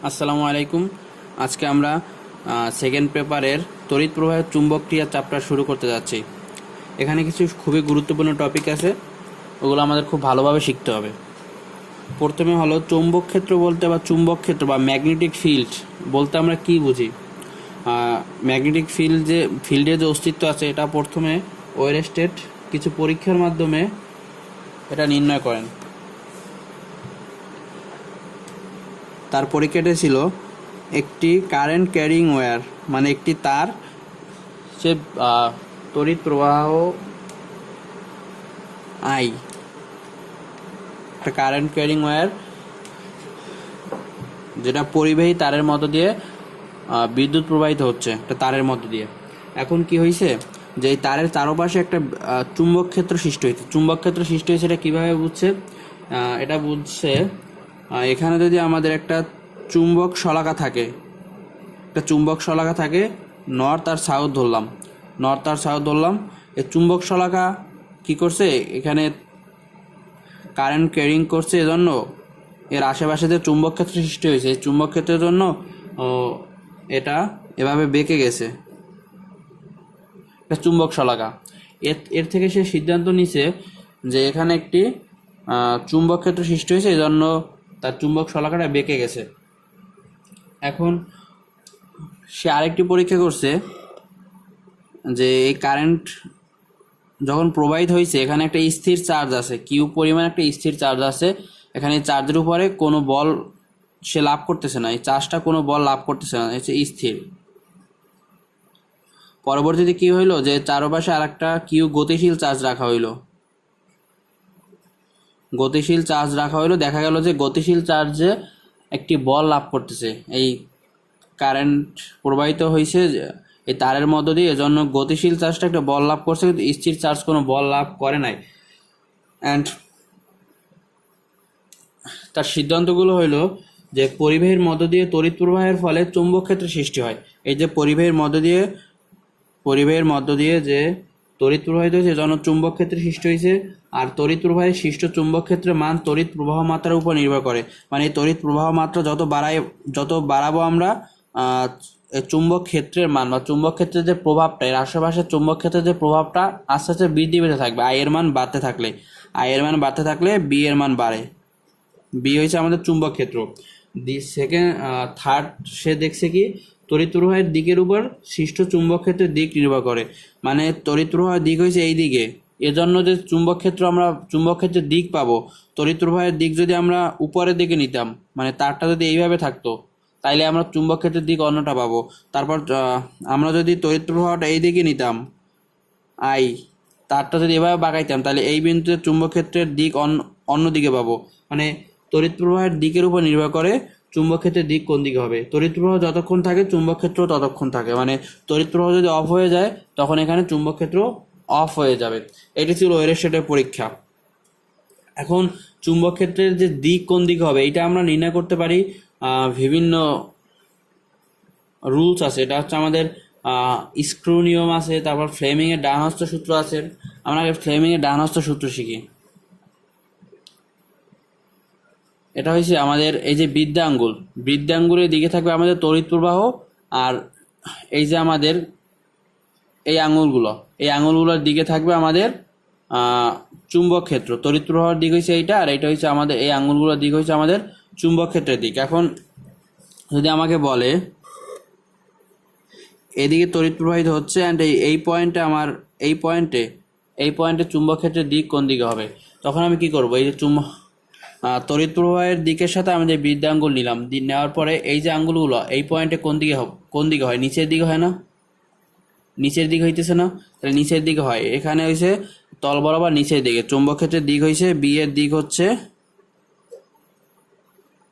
আসসালামু আলাইকুম। আজকে আমরা সেকেন্ড পেপারের তড়িৎ প্রবাহের চুম্বক ক্রিয়া চ্যাপ্টার শুরু করতে যাচ্ছি। এখানে কিছু খুবই গুরুত্বপূর্ণ টপিক আছে, ওগুলো আমাদের খুব ভালোভাবে শিখতে হবে। প্রথমে হলো চৌম্বক ক্ষেত্র বলতে বা চুম্বক ক্ষেত্র বা ম্যাগনেটিক ফিল্ড বলতে আমরা কি বুঝি। ম্যাগনেটিক ফিল্ডের যে অস্তিত্ব আছে এটা প্রথমে ওয়েরস্টেড কিছু পরীক্ষার মাধ্যমে এটা নির্ণয় করেন। তার পরীক্ষাটা ছিল একটি কারেন্ট ক্যারিং ওয়্যার, মানে একটি তার সে তড়িৎ প্রবাহ আই, একটা কারেন্ট ক্যারিং ওয়্যার যেটা পরিবাহী তারের মধ্য দিয়ে বিদ্যুৎ প্রবাহিত হচ্ছে একটা তারের মধ্য দিয়ে। এখন কি হয়েছে যে এই তারের চারপাশে একটা চুম্বক ক্ষেত্র সৃষ্টি হয়েছে। চুম্বক ক্ষেত্র সৃষ্টি হয়েছে এটা কীভাবে বুঝছে? এটা বুঝছে এখানে যদি আমাদের একটা চুম্বক শলাকা থাকে, নর্থ আর সাউথ ধরলাম। এই চুম্বক শলাকা কি করছে, এখানে কারেন্ট ক্যারিং করছে, এজন্য এর আশেপাশে যে চুম্বক ক্ষেত্র সৃষ্টি হয়েছে এই চুম্বক ক্ষেত্রের জন্য এটা এভাবে বেঁকে গেছে, এটা চুম্বক শলাকা। এর থেকে সে সিদ্ধান্ত নিছে যে এখানে একটি চুম্বক ক্ষেত্র সৃষ্টি হয়েছে, এই জন্য তার চুম্বক শলাকাটা বেঁকে গেছে। এখন সে আরেকটি পরীক্ষা করছে যে এই কারেন্ট যখন প্রবাহিত হয়েছে এখানে একটা স্থির চার্জ আছে, কিউ পরিমাণ একটা স্থির চার্জ আছে। এখানে চার্জের উপরে কোনো বল সে লাভ করতেছে না, এই চার্জটা কোনো বল লাভ করতেছে না, হচ্ছে স্থির। পরবর্তীতে কি হইলো যে চারপাশে আরেকটা কিউ গতিশীল চার্জ রাখা হইলো, দেখা গেল যে গতিশীল চার্জে একটি বল লাভ করতেছে। এই কারেন্ট প্রবাহিত হয়েছে এই তারের মধ্য দিয়ে, এজন্য গতিশীল চার্জটা একটা বল লাভ করছে, কিন্তু স্থির চার্জ কোনো বল লাভ করে নাই। অ্যান্ড তার সিদ্ধান্তগুলো হইলো যে পরিবাহীর মধ্য দিয়ে তড়িৎ প্রবাহের ফলে চৌম্বক ক্ষেত্র সৃষ্টি হয়। এই যে পরিবাহীর মধ্য দিয়ে যে তড়িৎ প্রবাহিত হয়েছে এজন্য চুম্বক ক্ষেত্রের সৃষ্টি হয়েছে। আর তড়িৎ প্রবাহের সৃষ্ট চুম্বক ক্ষেত্রের মান তড়িৎ প্রবাহ মাত্রার উপর নির্ভর করে। মানে এই তড়িৎ প্রবাহ মাত্রা যত বাড়াবো আমরা চুম্বক ক্ষেত্রের মান বা চুম্বক ক্ষেত্রের যে প্রভাবটা, এর আশেপাশে চুম্বক ক্ষেত্রের যে প্রভাবটা আস্তে আস্তে বৃদ্ধি পেতে থাকবে। আই এর মান বাড়তে থাকলে বি এর মান বাড়ে। বি হয়েছে আমাদের চুম্বক ক্ষেত্র। থার্ড সে দেখছে কি তড়িৎ প্রবাহের দিকের উপর সৃষ্ট চুম্বক ক্ষেত্রের দিক নির্ভর করে। মানে তড়িৎ প্রবাহের দিক হয়েছে এই দিকে, এজন্য যে চুম্বক ক্ষেত্রের দিক পাবো, তড়িৎ প্রবাহের দিক যদি আমরা উপরের দিকে নিতাম, মানে তারটা যদি এইভাবে থাকতো, তাইলে আমরা চুম্বক ক্ষেত্রের দিক অন্যটা পাবো। তারপর আমরা যদি তড়িৎ প্রবাহটা এই দিকে নিতাম, আই তারটা যদি এভাবে বাঁকাইতাম, তাহলে এই বিন্দুতে চুম্বক ক্ষেত্রের দিক অন্য দিকে পাবো। মানে তড়িৎ প্রবাহের দিকের উপর নির্ভর করে চুম্বক ক্ষেত্রের দিক কোন দিকে হবে। তড়িৎ প্রবাহ যতক্ষণ থাকে চুম্বক ক্ষেত্র ততক্ষণ থাকে। মানে তড়িৎ প্রবাহ যদি অফ হয়ে যায় তখন এখানে চুম্বক ক্ষেত্র অফ হয়ে যাবে। এটি ছিল ওয়েরস্টেডের পরীক্ষা। এখন চুম্বক ক্ষেত্রের যে দিক কোন দিকে হবে এটা আমরা নির্ণয় করতে পারি বিভিন্ন রুলস আছে। এটা হচ্ছে আমাদের স্ক্রু নিয়ম আছে, তারপর ফ্লেমিংয়ের ডানহস্ত সূত্র আছে। আমরা ফ্লেমিংয়ের ডানহস্ত সূত্র শিখি। এটা হয়েছে আমাদের এই যে বৃদ্ধাঙ্গুলের দিকে থাকবে আমাদের তড়িৎ প্রবাহ, আর এই যে আমাদের এই আঙুলগুলোর দিকে থাকবে আমাদের চুম্বক ক্ষেত্র। তড়িৎ প্রবাহের দিক হয়েছে এইটা, আর এইটা হচ্ছে আমাদের এই আঙুলগুলোর দিক হয়েছে আমাদের চুম্বক ক্ষেত্রের দিক। এখন যদি আমাকে বলে এদিকে তড়িৎ প্রবাহিত হচ্ছে অ্যান্ড এই পয়েন্টে চুম্বক ক্ষেত্রের দিক কোন দিকে হবে, তখন আমি কি করব? এই যে তড়িৎ প্রবাহের দিকের সাথে আমি যে বৃদ্ধাঙ্গুল নিলাম, নেওয়ার পরে এই যে আঙ্গুলগুলো এই পয়েন্টে কোন দিকে হয়? নিচের দিকে হয় না? নিচের দিকে হইতেছে না? তাহলে নিচের দিকে হয়। এখানে হয়েছে তল বরাবর নিচের দিকে। চুম্বক ক্ষেত্রের দিক হয়েছে বি এর দিক হচ্ছে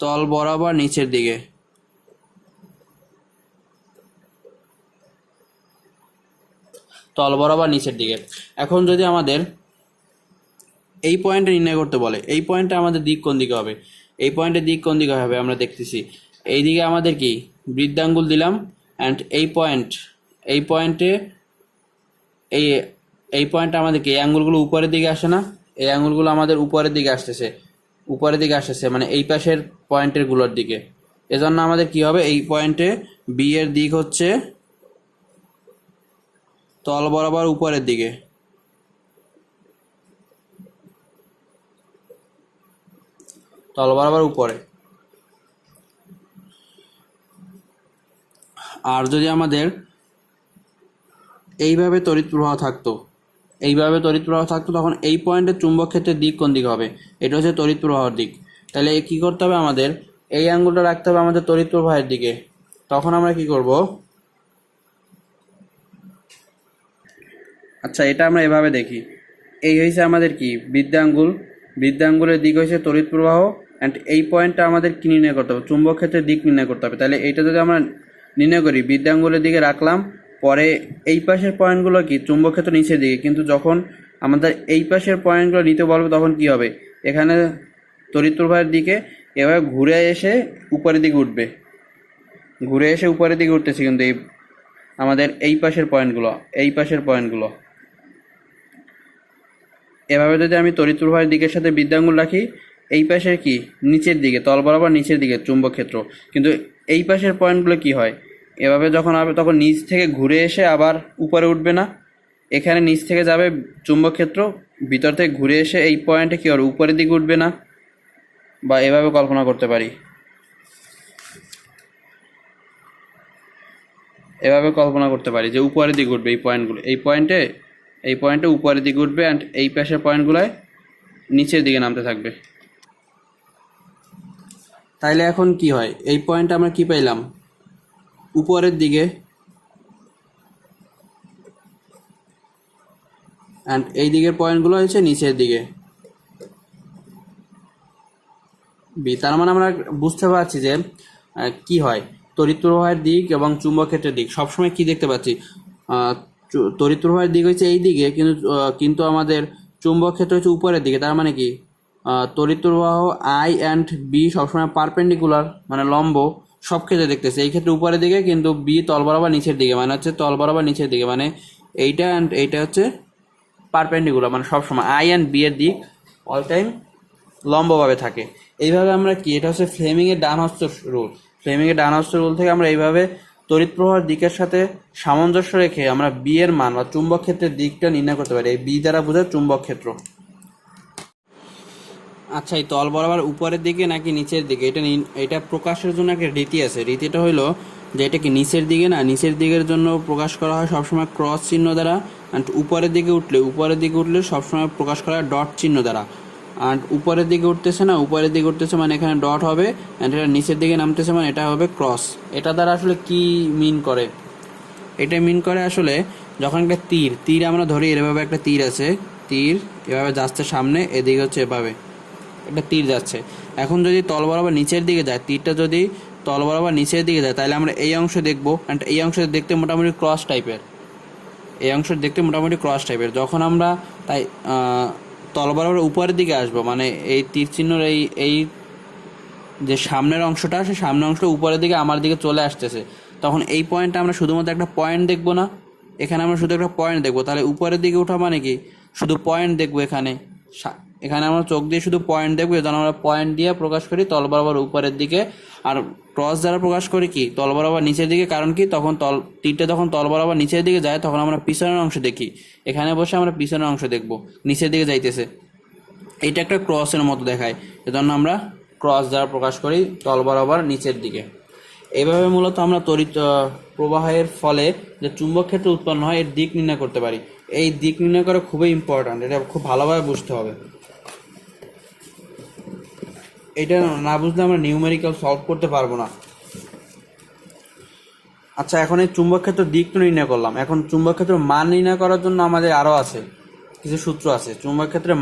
তল বরাবর নিচের দিকে। এখন যদি আমাদের এই পয়েন্টে নির্ণয় করতে বলে, এই পয়েন্টে আমাদের দিক কোন দিকে হবে? এই পয়েন্টের দিক কোন দিকে হবে আমরা দেখতেছি। এই দিকে আমাদের কি বৃদ্ধাঙ্গুল দিলাম, অ্যান্ড এই পয়েন্টে আমাদের কি এই আঙ্গুলগুলো উপরের দিকে আসে না? এই আঙ্গুলগুলো আমাদের উপরের দিকে আসতেছে, মানে এই পাশের পয়েন্টের গুলোর দিকে। এজন্য আমাদের কি হবে, এই পয়েন্টে বি এর দিক হচ্ছে তল বরাবর উপরের দিকে, তল বরাবর উপরে। আর যদি আমাদের এইভাবে তড়িৎ প্রবাহ থাকতো, এইভাবে তড়িৎ প্রবাহ থাকতো, তখন এই পয়েন্টের চুম্বক ক্ষেত্রের দিক কোন দিক হবে? এটা হচ্ছে তড়িৎ প্রবাহের দিক। তাহলে কি করতে হবে আমাদের, এই আঙ্গুলটা রাখতে হবে আমাদের তড়িৎ প্রবাহের দিকে। তখন আমরা কি করব, আচ্ছা এটা আমরা এভাবে দেখি, এই হয়েছে আমাদের কি বৃদ্ধাঙ্গুল, বৃদ্ধাঙ্গুলের দিক হয়েছে তড়িৎ প্রবাহ, অ্যান্ড এই পয়েন্টটা আমাদের কি নির্ণয় করতে হবে, চুম্বক ক্ষেত্রের দিক নির্ণয় করতে হবে। তাহলে এইটা যদি আমরা নির্ণয় করি, বৃদ্ধাঙ্গুলের দিকে রাখলাম, পরে এই পাশের পয়েন্টগুলো কি চুম্বক ক্ষেত্র নিচের দিকে, কিন্তু যখন আমাদের এই পাশের পয়েন্টগুলো নিতে বলবো তখন কি হবে, এখানে তড়িৎ প্রবাহের দিকে এভাবে ঘুরে এসে উপরের দিকে উঠবে, ঘুরে এসে উপরের দিকে উঠতেছে, কিন্তু এই আমাদের এই পাশের পয়েন্টগুলো, এই পাশের পয়েন্টগুলো এভাবে যদি আমি তড়িৎ প্রবাহের দিকের সাথে বৃদ্ধাঙ্গুল রাখি, এই পাশের কি নিচের দিকে, তল বরাবর নিচের দিকে চুম্বক ক্ষেত্র, কিন্তু এই পাশের পয়েন্টগুলো কি হয়, এভাবে যখন হবে তখন নিচ থেকে ঘুরে এসে আবার উপরে উঠবে না, এখানে নিচ থেকে যাবে চুম্বক ক্ষেত্র, ভিতর থেকে ঘুরে এসে এই পয়েন্টে কি হবে, উপরের দিকে উঠবে না। বা এভাবে কল্পনা করতে পারি, এভাবে কল্পনা করতে পারি যে উপরের দিকে উঠবে এই পয়েন্টগুলো, এই পয়েন্টে উপরের দিকে উঠবে, অ্যান্ড এই পাশের পয়েন্টগুলোয় নিচের দিকে নামতে থাকবে। তাইলে এখন কি হয়, এই পয়েন্টে আমরা কি পাইলাম, উপরের দিকে, অ্যান্ড এই দিকের পয়েন্টগুলো হচ্ছে নিচের দিকে বি। তার মানে আমরা বুঝতে পারছি যে কি হয়, তড়িৎ প্রবাহের দিক এবং চুম্বক ক্ষেত্রের দিক সবসময় কি দেখতে পাচ্ছি, তড়িৎ প্রবাহের দিক হচ্ছে এই দিকে, কিন্তু আমাদের চুম্বক ক্ষেত্র হচ্ছে উপরের দিকে। তার মানে কি, তড়িৎ প্রবাহ আই অ্যান্ড বি সবসময় পারপেন্ডিকুলার, মানে লম্ব সব ক্ষেত্রে দেখতেছে, এই ক্ষেত্রে উপরের দিকে, কিন্তু বি তল বরাবর নিচের দিকে, মানে হচ্ছে তল বরাবর নিচের দিকে, মানে এইটা অ্যান্ড এইটা হচ্ছে পারপেন্ডিকুলার, মানে সবসময় আই অ্যান্ড বি এর দিক অল টাইম লম্বভাবে থাকে। এইভাবে আমরা কি, এটা হচ্ছে ফ্লেমিংয়ের ডান হস্ত রুল। ফ্লেমিংয়ের ডান হস্ত রুল থেকে আমরা এইভাবে তড়িৎ প্রবাহের দিকের সাথে সামঞ্জস্য রেখে আমরা বি এর মান বা চুম্বক ক্ষেত্রের দিকটা নির্ণয় করতে পারি। এই বি দ্বারা বোঝায় চুম্বক ক্ষেত্র। আচ্ছা, এই তল বরাবর উপরের দিকে নাকি নিচের দিকে, এটা প্রকাশের জন্য একটা রীতি আছে। রীতিটা হলো যে এটা কি নিচের দিকে না, নিচের দিকের জন্য প্রকাশ করা হয় সবসময় ক্রস চিহ্ন দ্বারা, অ্যান্ড উপরের দিকে উঠলে সবসময় প্রকাশ করা হয় ডট চিহ্ন দ্বারা। আর উপরের দিকে উঠতেছে না, উপরের দিকে উঠতেছে মানে এখানে ডট হবে, অ্যান্ড এটা নিচের দিকে নামতেছে মানে এটা হবে ক্রস। এটা দ্বারা আসলে কি মিন করে, এটা মিন করে আসলে যখন একটা তীর আমরা ধরি, এভাবে একটা তীর আছে, তীর এভাবে যাচ্ছে সামনে, এদিকে হচ্ছে এভাবে একটা তীর যাচ্ছে। এখন যদি তল বরাবর নিচের দিকে যায়, তীরটা যদি তল বরাবর নিচের দিকে যায়, তাহলে আমরা এই অংশ দেখবো, অ্যান্ড এই অংশ দেখতে মোটামুটি ক্রস টাইপের, এই অংশ দেখতে মোটামুটি ক্রস টাইপের। যখন আমরা তাই তল বরাবর উপরের দিকে আসবো, মানে এই তীর চিহ্নর এই যে সামনের অংশটা, সে সামনের অংশটা উপরের দিকে আমার দিকে চলে আসতেছে, তখন এই পয়েন্টটা আমরা শুধুমাত্র একটা পয়েন্ট দেখবো না, এখানে আমরা শুধু একটা পয়েন্ট দেখবো। তাহলে উপরের দিকে ওঠা মানে কি, শুধু পয়েন্ট দেখবো, এখানে আমরা চোখ দিয়ে শুধু পয়েন্ট দেখবো, এজন্য আমরা পয়েন্ট দিয়ে প্রকাশ করি তল বরাবর উপরের দিকে। আর ক্রস দ্বারা প্রকাশ করি কি, তল বরাবর নিচের দিকে। কারণ কি, তখন তীরটা যখন তল বরাবর নিচের দিকে যায়, তখন আমরা পিছনের অংশ দেখি, এখানে বসে আমরা পিছনের অংশ দেখবো, নিচের দিকে যাইতেছে, এটা একটা ক্রসের মতো দেখায়, এজন্য আমরা ক্রস দ্বারা প্রকাশ করি তল বরাবর নিচের দিকে। এইভাবে মূলত আমরা তড়িৎ প্রবাহের ফলে যে চুম্বক ক্ষেত্র উৎপন্ন হয়, এর দিক নির্ণয় করতে পারি। এই দিক নির্ণয় করা খুবই ইম্পর্ট্যান্ট, এটা খুব ভালোভাবে বুঝতে হবে। এটা না বুঝলে আমরা নিউমেরিক্যাল সলভ করতে পারবো না। আচ্ছা, এখন এই চুম্বক ক্ষেত্র দিক তো নির্ণয় করলাম, এখন চুম্বক ক্ষেত্র মান নির্ণয় করার জন্য আমাদের আরও আছে কিছু সূত্র আছে। চুম্বক ক্ষেত্রের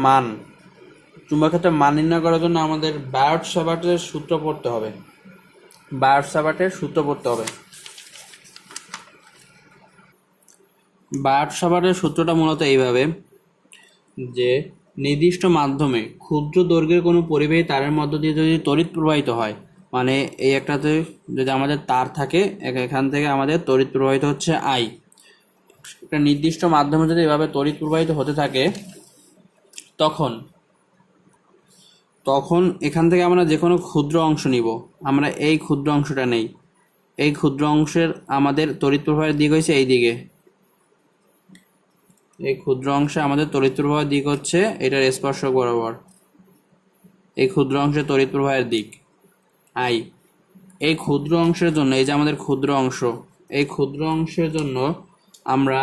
মান নির্ণয় করার জন্য আমাদের বায়ট-সাভার্টের সূত্র পড়তে হবে। বায়ট-সাভার্টের সূত্রটা মূলত এইভাবে, যে নির্দিষ্ট মাধ্যমে ক্ষুদ্র দৈর্ঘ্যের কোনো পরিবাহী তারের মধ্য দিয়ে যদি তড়িৎ প্রবাহিত হয়, মানে এই একটাতে যদি আমাদের তার থাকে, এখান থেকে আমাদের তড়িৎ প্রবাহিত হচ্ছে আই, একটা নির্দিষ্ট মাধ্যমে যদি এভাবে তড়িৎ প্রবাহিত হতে থাকে, তখন তখন এখান থেকে আমরা যে কোনো ক্ষুদ্র অংশ নিব। আমরা এই ক্ষুদ্র অংশটা নেই, এই ক্ষুদ্র অংশের আমাদের তড়িৎ প্রবাহের দিক হচ্ছে এই দিকে, এই ক্ষুদ্র অংশে আমাদের তড়িৎ প্রবাহের দিক হচ্ছে এটার স্পর্শক বরাবর, এই ক্ষুদ্র অংশের তড়িৎ প্রবাহের দিক আই। এই ক্ষুদ্র অংশের জন্য, এই যে আমাদের ক্ষুদ্র অংশ, এই ক্ষুদ্র অংশের জন্য আমরা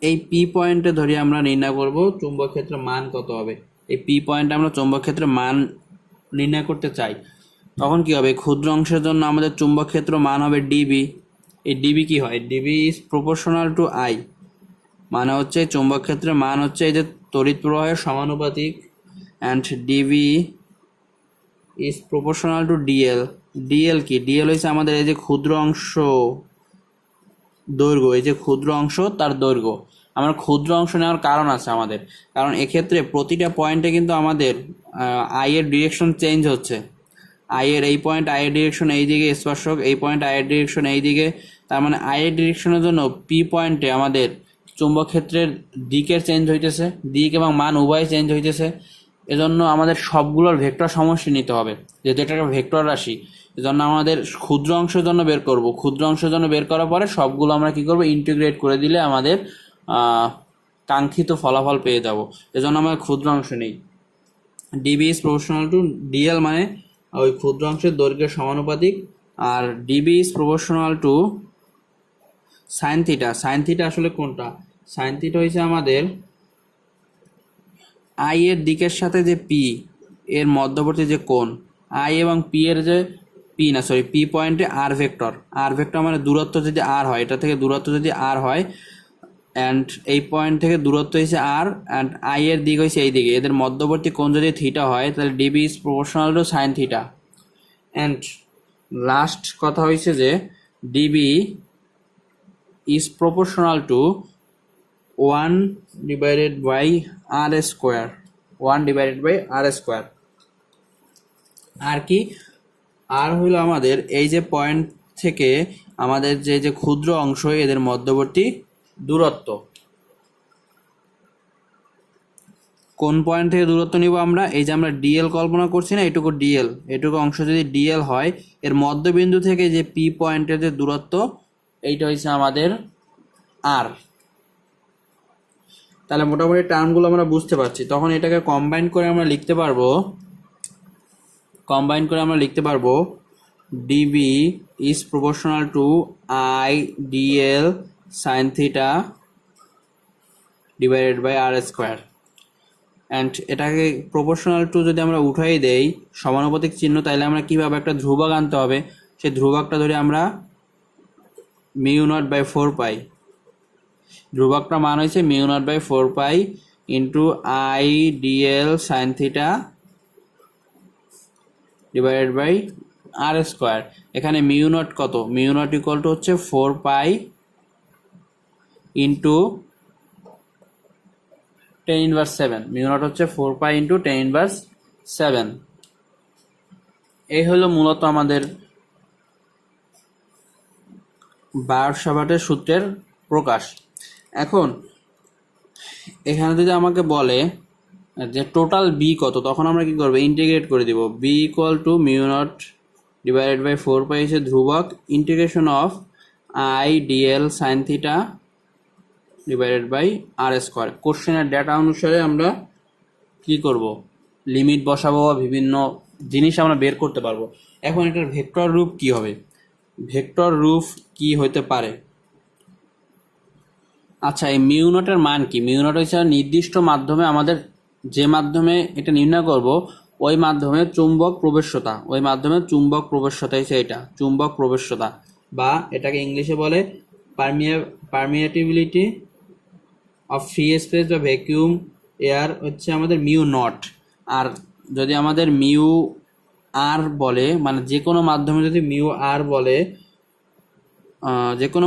এই পি পয়েন্টে ধরে আমরা নির্ণয় করব চুম্বক ক্ষেত্রের মান কত হবে। এই পি পয়েন্টে আমরা চুম্বক ক্ষেত্রের মান নির্ণয় করতে চাই। তখন কি হবে, ক্ষুদ্র অংশের জন্য আমাদের চুম্বক ক্ষেত্র মান হবে ডিবি। এই ডিবি কি হয়, DB is proportional to I, মানে হচ্ছে চুম্বক ক্ষেত্রের মান হচ্ছে এই যে তড়িৎ প্রবাহের সমানুপাতিক, and DB is proportional to DL. DL কি, ডিএল হচ্ছে আমাদের এই যে ক্ষুদ্র অংশ দৈর্ঘ্য, এই যে ক্ষুদ্র অংশ তার দৈর্ঘ্য। আমরা ক্ষুদ্র অংশ নেওয়ার কারণ আছে আমাদের, কারণ এক্ষেত্রে প্রতিটা পয়েন্টে কিন্তু আমাদের আই এর ডিরেকশন চেঞ্জ হচ্ছে। আই এর এই পয়েন্ট আই এর ডিরেকশন এই দিকে স্পর্শক, এই পয়েন্ট আই এর ডিরেকশন এই দিকে, তার মানে আই এর ডিরেকশনের জন্য পি পয়েন্টে আমাদের চুম্বক ক্ষেত্রের দিকের চেঞ্জ হইতেছে, দিক এবং মান উভয় চেঞ্জ হইতেছে। এজন্য আমাদের সবগুলোর ভেক্টর সমষ্টি নিতে হবে, যেহেতু এটা একটা ভেক্টর রাশি। এজন্য আমাদের ক্ষুদ্র অংশের জন্য বের করব, ক্ষুদ্র অংশের জন্য বের করার পরে সবগুলো আমরা কি করব, ইন্টিগ্রেট করে দিলে আমাদের কাঙ্ক্ষিত ফলাফল পেয়ে যাব। এজন্য আমরা ক্ষুদ্র অংশ নেই। DB is proportional to dl, মানে ওই ক্ষুদ্র অংশের দৈর্ঘ্যের সমানুপাতিক। আর dB is proportional to sine theta. Sine theta আসলে কোনটা, সাইন থিটা হয়েছে আমাদের আই এর দিকের সাথে যে পি এর মধ্যবর্তী যে কোণ, আই এবং পি এর যে পি পয়েন্টে আর ভেক্টর, আর ভেক্টর মানে দূরত্ব যদি আর হয়, এটা থেকে দূরত্ব যদি আর হয়, অ্যান্ড এই পয়েন্ট থেকে দূরত্ব হয়েছে আর, অ্যান্ড আই এর দিক হয়েছে এই দিকে, এদের মধ্যবর্তী কোণ যদি থিটা হয়, তাহলে DB is proportional to sine theta. And last কথা হয়েছে যে DB is proportional two 1 divided by r square, 1 divided by r square। আর কি, আর হইলো আমাদের এই যে পয়েন্ট থেকে আমাদের যে ক্ষুদ্র অংশ এদের মধ্যবর্তী দূরত্ব। কোন পয়েন্ট থেকে দূরত্ব নিব আমরা, এই যে আমরা ডিএল কল্পনা করছি না, এটুকু ডিএল, এটুকু অংশ যদি ডিএল হয়, এর মধ্যবিন্দু থেকে যে পি পয়েন্টের যে দূরত্ব, এইটা হচ্ছে আমাদের আর। তাহলে মোটামুটি টার্মগুলো আমরা বুঝতে পারছি। তখন এটাকে কম্বাইন করে আমরা লিখতে পারবো dB is proportional to I dl sine theta divided by r square. And এটাকে প্রপোর্শনাল টু যদি আমরা উঠাই দেই সমানুপাতিক চিহ্ন, তাহলে আমরা কীভাবে একটা ধ্রুবক আনতে হবে, সেই ধ্রুবকটা ধরে আমরা মিউ নট বাই 4 পাই, ধ্রুবকটার মান হয়েছে mu naught by 4 pi into I dl sine theta divided by r square. এখানে মিউ নট কত, মিউ নট ইকুয়াল টু হচ্ছে 4 পাই ইন্টু 10⁻⁷, মিউ নট হচ্ছে 4 পাই ইন্টু 10⁻⁷। এই হলো মূলত আমাদের বায়ট-সাভার্টের সূত্রের প্রকাশ। এখন এখানে যদি আমাকে বলে যে টোটাল বি কত, তখন আমরা কি করবো, ইন্টিগ্রেট করে দিব। B equal to mu naught divided by 4 pi হচ্ছে ধ্রুবক, integration of I dl sine theta divided by r square. কোশ্চেনের ডেটা অনুসারে আমরা কি করব, লিমিট বসাবো, বিভিন্ন জিনিস আমরা বের করতে পারবো। এখন এটার ভেক্টর রূপ কি হবে, ভেক্টর রূপ কি হতে পারে। আচ্ছা, এই মিউ নটের মান কি, মিউ নট হচ্ছে নির্দিষ্ট মাধ্যমে, আমাদের যে মাধ্যমে এটা নির্ণয় করব ওই মাধ্যমে চুম্বক প্রবেশ্যতা, ওই মাধ্যমে চুম্বক প্রবেশ্যতা হচ্ছে এটা চুম্বক প্রবেশ্যতা, বা এটাকে ইংলিশে বলে পারমিয়েটিবিলিটি অফ ফ্রি স্পেস বা ভ্যাকুয়াম এয়ার হচ্ছে আমাদের মিউ নট। আর যদি আমাদের মিউ আর বলে, মানে যে কোনো মাধ্যমে যদি মিউ আর বলে, যে কোনো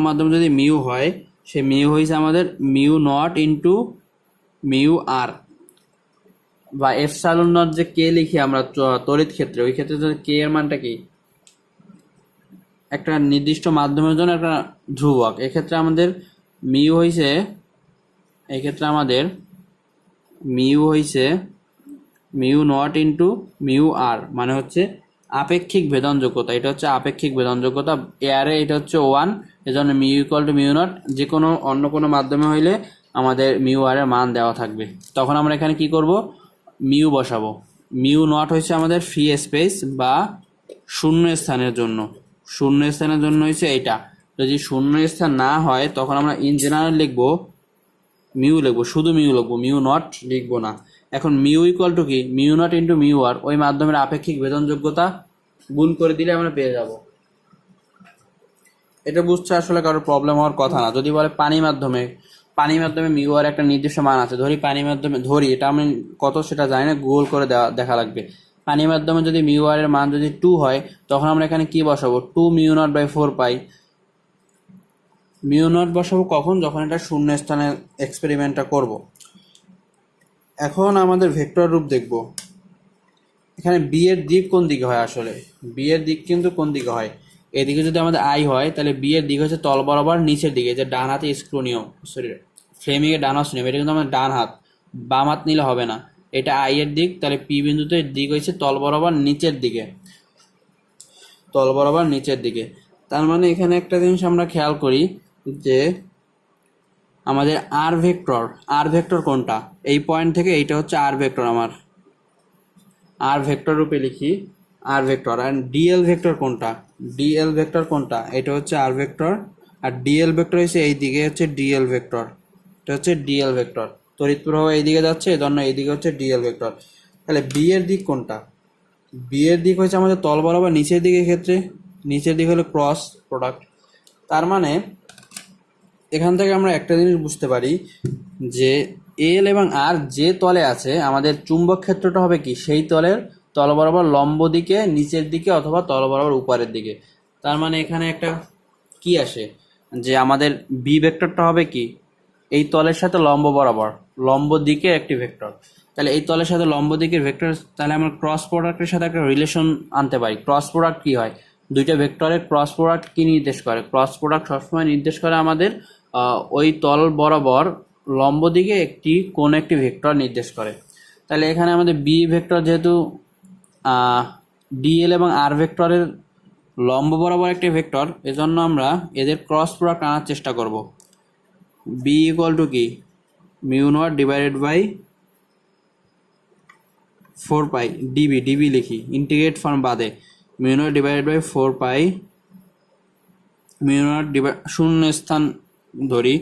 মাধ্যমে যদি মিউ হয়, সে মিউ হয়েছে আমাদের মিউ নট ইন্টু মিউ আর, বা এপসাইলন নট যে কে লিখি আমরা তড়িৎ ক্ষেত্রে, ওই ক্ষেত্রে যদি কে এর মানটা কি, একটা নির্দিষ্ট মাধ্যমের জন্য একটা ধ্রুবক। এক্ষেত্রে আমাদের মিউ হয়েছে মিউ নট ইন্টু মিউ আর, মানে হচ্ছে আপেক্ষিক ভেদনযোগ্যতা। এটা হচ্ছে আপেক্ষিক ভেদনযোগ্যতা, এয়ারে এটা হচ্ছে 1, এজন্য mu equal to mu not. যে কোনো অন্য কোনো মাধ্যমে হইলে আমাদের মিউ আর এর মান দেওয়া থাকবে। তখন আমরা এখানে কি করব, মিউ বসাবো। মিউ নট হচ্ছে আমাদের ফ্রি স্পেস বা শূন্য স্থানের জন্য, শূন্য স্থানের জন্য হচ্ছে এইটা। যদি শূন্য স্থান না হয় তখন আমরা ইন জেনারেল লিখবো মিউ লিখবো, শুধু মিউ লিখবো, মিউ নট লিখবো না। এখন মিউ ইকুয়াল টু কি, মিউ নট ইন্টু মিউ আর, ওই মাধ্যমের আপেক্ষিক ভেদনযোগ্যতা গুণ করে দিলে আমরা পেয়ে যাব। এটা বুঝতে আসলে কারোর প্রবলেম হওয়ার কথা না। যদি বলে পানির মাধ্যমে, পানির মাধ্যমে মিউ আর একটা নির্দিষ্ট মান আছে, ধরি পানির মাধ্যমে, ধরি এটা আমি কত সেটা জানি না, গুগল করে দেখা লাগবে। পানির মাধ্যমে যদি মিউ আর এর মান যদি 2 হয় তখন আমরা এখানে কি বসাবো, 2 mu naught by 4 pi. Mu naught বসাবো কখন, যখন এটা শূন্য স্থানে এক্সপেরিমেন্টটা করব। এখন আমাদের ভেক্টর রূপ দেখব। এখানে বি এর দিক কোন দিকে হয়, আসলে বি এর দিক কিন্তু কোন দিকে হয়, এদিকে যদি আমাদের আই হয় তাহলে বি এর দিক হচ্ছে তল বরাবর নিচের দিকে, যে ডান হাতে স্ক্রু নিয়ম, সরি ফ্লেমিং এর ডান হাত নিয়ম, এটা কিন্তু আমাদের ডান হাত, বাম হাত নিলে হবে না। এটা আই এর দিক, তাহলে পি বিন্দুতে দিক হচ্ছে তল বরাবর নিচের দিকে, তল বরাবর নিচের দিকে। তার মানে এখানে একটা জিনিস আমরা খেয়াল করি যে আমাদের আর ভেক্টর কোনটা, এই পয়েন্ট থেকে এইটা হচ্ছে আর ভেক্টর, আমার আর ভেক্টর রূপে লিখি আর ভেক্টর। আর ডিএল ভেক্টর কোনটা, ডিএল ভেক্টর কোনটা, এটা হচ্ছে আর ভেক্টর, আর ডিএল ভেক্টর হচ্ছে এই দিকে হচ্ছে ডিএল ভেক্টর, এটা হচ্ছে ডিএল ভেক্টর। তড়িৎ প্রবাহ এইদিকে যাচ্ছে, এই জন্য এইদিকে হচ্ছে ডিএল ভেক্টর। তাহলে বি এর দিক কোনটা, বি এর দিক হচ্ছে আমাদের তল বরাবর নিচের দিকের ক্ষেত্রে, নিচের দিক হলো ক্রস প্রোডাক্ট। তার মানে এখান থেকে আমরা একটা জিনিস বুঝতে পারি যে এল এবং আর যে তলে আছে, আমাদের চুম্বক ক্ষেত্রটা হবে কি সেই তলের তল বরাবর লম্ব দিকে, নিচের দিকে, অথবা তল বরাবর উপরের দিকে। তার মানে এখানে একটা কি আসে, যে আমাদের বি ভেক্টরটা হবে কি এই তলের সাথে লম্ব বরাবর, লম্ব দিকে একটি ভেক্টর। তাহলে এই তলের সাথে লম্ব দিকের ভেক্টর, তাহলে আমরা ক্রস প্রোডাক্টের সাথে একটা রিলেশন আনতে পারি। ক্রস প্রোডাক্ট কি হয়, দুইটা ভেক্টরের ক্রস প্রোডাক্ট কি নির্দেশ করে, ক্রস প্রোডাক্ট সবসময় নির্দেশ করে আমাদের ওই তল বরাবর লম্ব দিকে কোন একটি ভেক্টর নির্দেশ করে। তাহলে এখানে আমাদের বি ভেক্টর যেহেতু ডিএল এবং আর ভেক্টরের লম্ব বরাবর একটি ভেক্টর, এজন্য আমরা এদের ক্রস প্রোডাক্ট আনার চেষ্টা করব। বি ইকুয়াল টু কি, mu naught divided by 4 pi dB, dB লিখি ইন্টিগ্রেট ফর্ম বাদে, mu naught divided by 4 pi mu naught শূন্য স্থান ধরি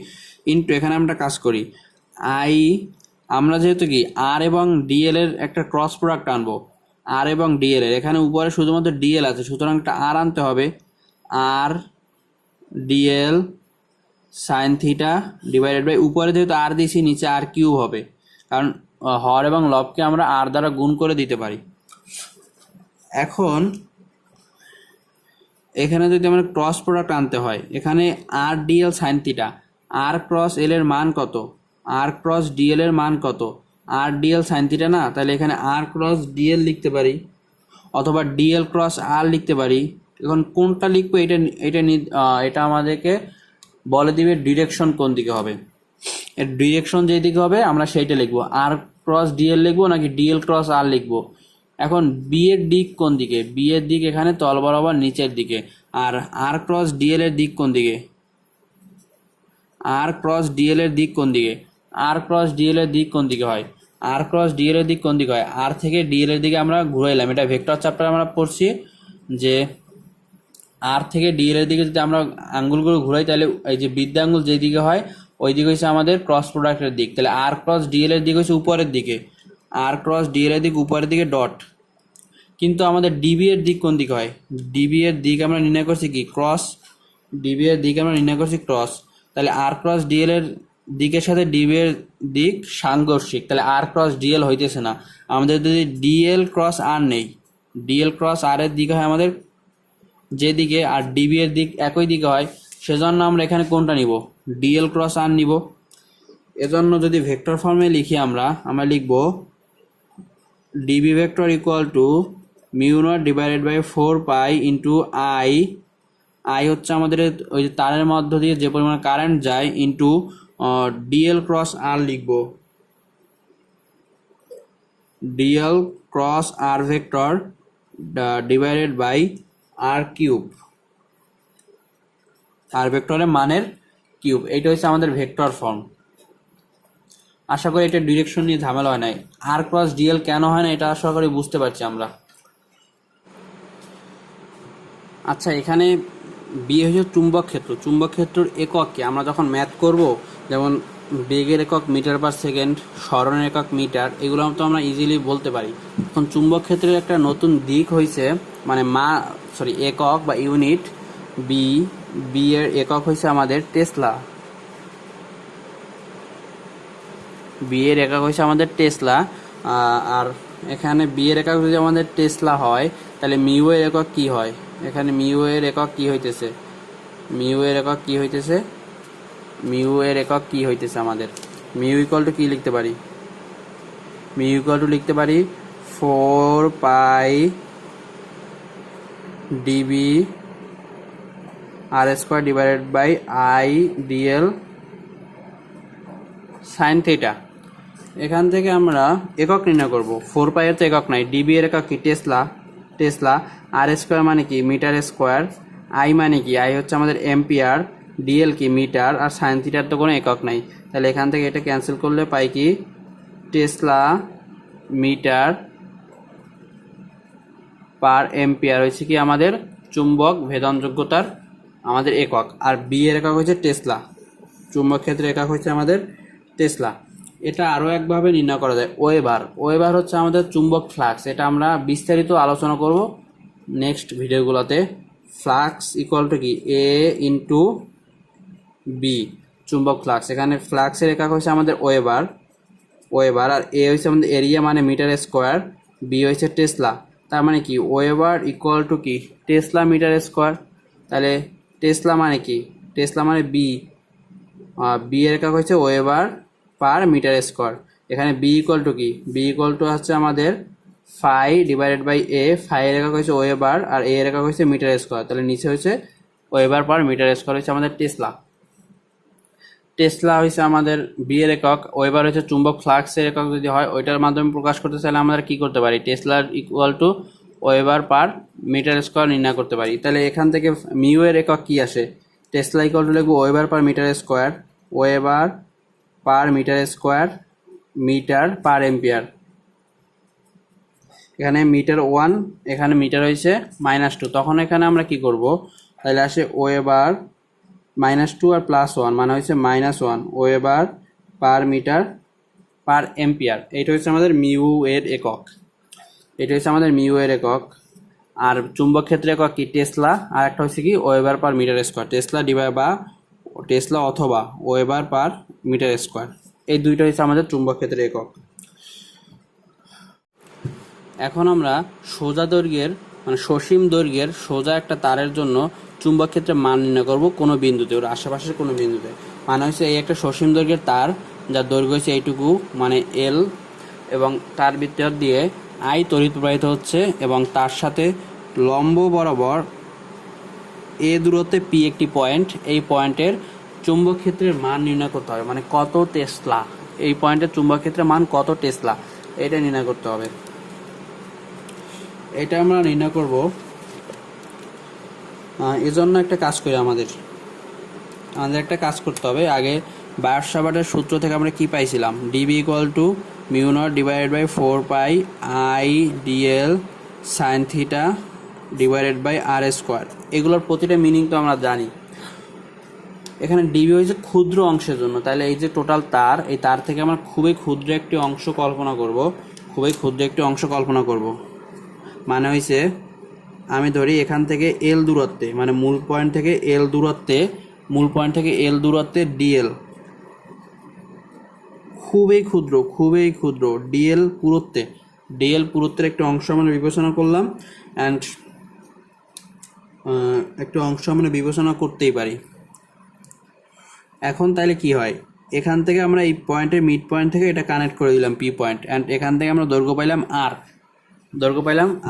ইন্টু, এখানে আমরা কাজ করি আই, আমরা যেহেতু কি আর এবং ডিএল এর একটা ক্রস প্রোডাক্ট আনবো, আর এবং ডিএল এর, এখানে উপরে শুধুমাত্র ডিএল আছে, সুতরাং একটা আর আনতে হবে, আর dl sine theta divided by, উপরে যেহেতু আর দিয়েছি নিচে আর কিউব হবে, কারণ হর এবং লবকে আমরা আর দ্বারা গুণ করে দিতে পারি। এখন এখানে যদি আমরা ক্রস প্রোডাক্ট আনতে হয়, এখানে আর ডিএল সাইন থিটা, আর ক্রস এল এর মান কত, আর ক্রস ডিএল এর মান কত, আর ডিএল সাইন থিটা না, তাহলে এখানে আর ক্রস ডিএল লিখতে পারি, অথবা ডিএল ক্রস আর লিখতে পারি। এখন কোনটা লিখবো, এটা আমাদেরকে বলে দিবে ডিরেকশন কোন দিকে হবে, এর ডিরেকশন যেদিকে হবে আমরা সেইটা লিখবো, আর ক্রস ডিএল লিখবো নাকি ডিএল ক্রস আর লিখবো। এখন বি এর দিক কোন দিকে, বি এর দিক এখানে তল বরাবর নিচের দিকে, আর আর ক্রস ডিএল এর দিক কোন দিকে, আর ক্রস ডিএল এর দিক কোন দিকে, আর ক্রস ডিএল এর দিক কোন দিকে হয়, আর ক্রস ডিএল এর দিক কোন দিকে হয়, আর থেকে ডিএল এর দিকে আমরা ঘুরাইলাম। এটা ভেক্টর চ্যাপ্টার আমরা পড়ছি যে আর থেকে ডিএল এর দিকে যদি আমরা আঙ্গুলগুলো ঘুরাই, তাহলে এই যে বৃদ্ধ আঙ্গুল যেদিকে হয় ওই দিকে হচ্ছে আমাদের ক্রস প্রোডাক্টের দিক। তাহলে আর ক্রস ডিএল এর দিক হচ্ছে উপরের দিকে, আর ক্রস ডিএল এর দিক উপরের দিকে ডট। কিন্তু আমাদের ডিবি এর দিক কোন দিকে হয়, ডিবি এর দিক আমরা নির্ণয় করছি কি ক্রস, ডিবি এর দিক আমরা নির্ণয় করছি ক্রস। তাহলে আর ক্রস ডিএল এর দিকের সাথে ডিবি এর দিক সাংঘর্ষিক, তাহলে আর ক্রস ডিএল হইতেছে না। আমাদের যদি ডিএল ক্রস আর নেই, ডিএল ক্রস আর এর দিকে হয় আমাদের যেদিকে, আর ডিবি এর দিক একই দিকে হয়, সেজন্য আমরা এখানে কোনটা নিব, ডিএল ক্রস আর নিব। এজন্য যদি ভেক্টর ফর্মে লিখি আমরা লিখব dB vector equal to mu naught divided by 4 pi into I, I হচ্ছে আমাদের ওই যে তারের মধ্য দিয়ে যে পরিমাণ কারেন্ট যায়, ইন্টু ডিএল ক্রস আর লিখব। Dl cross r vector divided by r cube, r ভেক্টরের মানের কিউব। এইটা হচ্ছে আমাদের ভেক্টর ফর্ম। আশা করি এটা ডিরেকশন নিয়ে ঝামেলা হয় নাই। আর ক্রস ডিএল কেন হয় না এটা আশা করি বুঝতে পারছি আমরা। আচ্ছা, এখানে বি হচ্ছে চুম্বক ক্ষেত্র। চুম্বক ক্ষেত্রের একক কি আমরা যখন ম্যাথ করব, যেমন বেগের একক মিটার পার সেকেন্ড, স্মরণের একক মিটার, এগুলো তো আমরা ইজিলি বলতে পারি। এখন চুম্বক ক্ষেত্রের একটা নতুন দিক হয়েছে, মানে একক বা ইউনিট। বি এর একক হয়েছে আমাদের টেসলা। বি এর একক হয়েছে আমাদের টেসলা। আর এখানে বি এর একক যদি আমাদের টেসলা হয়, তাহলে মিউ এর একক কি হয়? এখানে মিউ এর একক কি হইতেছে? মিউ এর একক কি হইতেছে? মিউ এর একক কি হইতেছে আমাদের? মিউ ইকুয়াল টু কি লিখতে পারি? মিউ ইকুয়াল টু লিখতে পারি 4 pi dB r square divided by I dl sine theta. এখান থেকে আমরা একক নির্ণয় করব। 4 পাই এর তো একক নাই, ডিবি এর একক কি? টেসলা। আর স্কোয়ার মানে কি? Metre square. আই মানে কি? আই হচ্ছে আমাদের এম্পিয়ার। ডিএল কি? মিটার। আর সাইন থিটার তো কোনো একক নাই, তাহলে এখান থেকে এটা ক্যান্সেল করলে পাই কি? টেসলা মিটার পার এম্পিয়ার হচ্ছে কি আমাদের চুম্বক ভেদনযোগ্যতার আমাদের একক। আর বি এর একক হচ্ছে টেসলা। চুম্বক ক্ষেত্রে একক হচ্ছে আমাদের টেসলা। এটা আরও একভাবে নির্ণয় করা যায়, ওয়েবার হচ্ছে আমাদের চুম্বক ফ্লাক্স। এটা আমরা বিস্তারিত আলোচনা করব নেক্সট ভিডিওগুলোতে। ফ্লাক্স ইকুয়াল টু কি? এ ইন্টু বি, চুম্বক ফ্লাক্স। এখানে ফ্লাক্সের একক হচ্ছে আমাদের ওয়েবার, আর এ হচ্ছে আমাদের এরিয়া মানে মিটার স্কোয়ার, বি হচ্ছে টেসলা। তার মানে কি? ওয়েবার ইকুয়াল টু কি? Tesla metre square. তাহলে টেসলা মানে কি? টেসলা মানে বি এর একক হচ্ছে ওয়েবার পার মিটার স্কোয়ার। এখানে বি ইকুয়াল টু কি? বি ইকুয়াল টু হচ্ছে আমাদের phi divided by A. Phi এর একক হচ্ছে ওয়েবার আর এ এর একক হচ্ছে মিটার স্কোয়ার। তাহলে নিচে হচ্ছে ওয়েবার পার মিটার স্কোয়ার হচ্ছে আমাদের টেসলা হচ্ছে আমাদের বি এর একক। ওয়েবার হচ্ছে চুম্বক ফ্লাক্সের একক। যদি হয় ওইটার মাধ্যমে প্রকাশ করতে চাইলে আমরা কি করতে পারি? টেসলার equal to weber per metre square নির্ণয় করতে পারি। তাহলে এখান থেকে মিউ এর একক কি আসে? টেসলা ইকুয়াল টু লিখবো weber per metre square, weber per metre square, metre per ampere. এখানে মিটার 1, এখানে মিটার হয়েছে -2। তখন এখানে আমরা কি করব? তাহলে আসে ওয়েবার -2 আর +1 মানে হচ্ছে -1 weber per metre per ampere. এইটা হচ্ছে আমাদের মিউ এর একক। আর চুম্বক ক্ষেত্রে একক কি? টেসলা। আর একটা হচ্ছে কি? Weber per metre square. Tesla অথবা ওয়েবার পার মিটার স্কোয়ার। এই দুইটা হচ্ছে আমাদের চুম্বক ক্ষেত্রের একক। এখন আমরা সোজা দৈর্ঘ্যের মানে সসীম দৈর্ঘ্যের সোজা একটা তারের জন্য চুম্বক ক্ষেত্রে মান নির্ণয় করব কোনো বিন্দুতে, ওর আশেপাশের কোনো বিন্দুতে। মানে হচ্ছে এই একটা সসীম দৈর্ঘ্যের তার, যার দৈর্ঘ্য হচ্ছে এইটুকু মানে এল, এবং তার ভিতর দিয়ে আই তড়িৎ প্রবাহিত হচ্ছে, এবং তার সাথে লম্ব বরাবর এ দূরত্বে পি একটি পয়েন্ট। এই পয়েন্টের চুম্বক ক্ষেত্রের মান নির্ণয় করতে হবে, মানে কত টেসলা। এই পয়েন্টের চুম্বক ক্ষেত্রের মান কত টেসলা, এটা নির্ণয় করতে হবে। এটা আমরা নির্ণয় করব। এজন্য একটা কাজ করি, আমাদের একটা কাজ করতে হবে। আগে বায়োট-সাভার্টের সূত্র থেকে আমরা কি পাইছিলাম? DB equal to mu naught divided by 4 pi I dl sine theta divided by r square. এগুলোর প্রতিটা মিনিং তো আমরা জানি। এখানে ডিবি হয়েছে ক্ষুদ্র অংশের জন্য, তাহলে এই যে টোটাল তার, এই তার থেকে আমরা খুবই ক্ষুদ্র একটি অংশ কল্পনা করব। মানে হয়েছে আমি ধরি এখান থেকে এল দূরত্বে, মানে মূল পয়েন্ট থেকে এল দূরত্বে ডিএল খুবই ক্ষুদ্র ডিএল পুরুত্বের একটা অংশ আমরা বিবেচনা করলাম, অ্যান্ড একটা অংশ আমরা বিবেচনা করতেই পারি। এখন তাহলে কি হয়? এখান থেকে আমরা এই পয়েন্টের মিড পয়েন্ট থেকে এটা কানেক্ট করে দিলাম পি পয়েন্ট, অ্যান্ড এখান থেকে আমরা দৈর্ঘ্য পাইলাম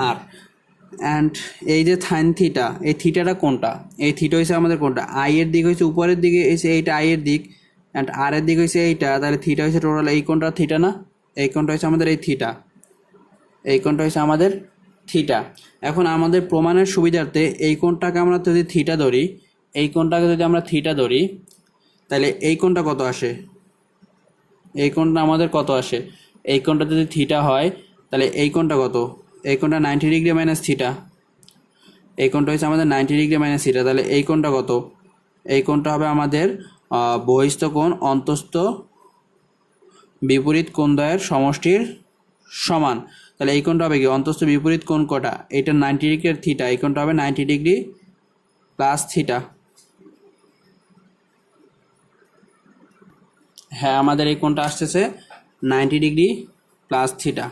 আর। অ্যান্ড এই যে সাইন থিটা, এই থিটাটা কোনটা? এই থিটা হয়েছে আমাদের কোনটা? আই এর দিক হয়েছে উপরের দিকে, এসে এইটা আই এর দিক, অ্যান্ড আর এর দিক হয়েছে এইটা। তাহলে থিটা হয়েছে টোটাল এই কোনটা থিটা না? এই কোনটা হচ্ছে আমাদের এই থিটা। এই কোণটা হচ্ছে আমাদের থিটা। এখন আমাদের প্রমাণের সুবিধার্থে এই কোণটাকে আমরা যদি থিটা ধরি, এই কোণটাকে যদি আমরা থিটা ধরি, তাহলে এই কোণটা কত আসে? এই কোণটা আমাদের কত আসে? এই কোণটা যদি থিটা হয় তাহলে এই কোণটা কত? এই কোণটা 90 ডিগ্রি মাইনাস থিটা। এই কোণটা হচ্ছে আমাদের 90 ডিগ্রি মাইনাস থিটা। তাহলে এই কোণটা কত? এই কোণটা হবে আমাদের বহিস্থ কোণ অন্তস্থ বিপরীত কোণদ্বয়ের সমষ্টির সমান। তাহলে এই কোণটা হবে কি? অন্তস্থ বিপরীত কোণ কটা? এটা 90 ডিগ্রি থিটা, এই কোণটা হবে 90 ডিগ্রি প্লাস থিটা। হ্যাঁ, আমাদের এই কোণটা আসতেছে 90 ডিগ্রি প্লাস থিটা।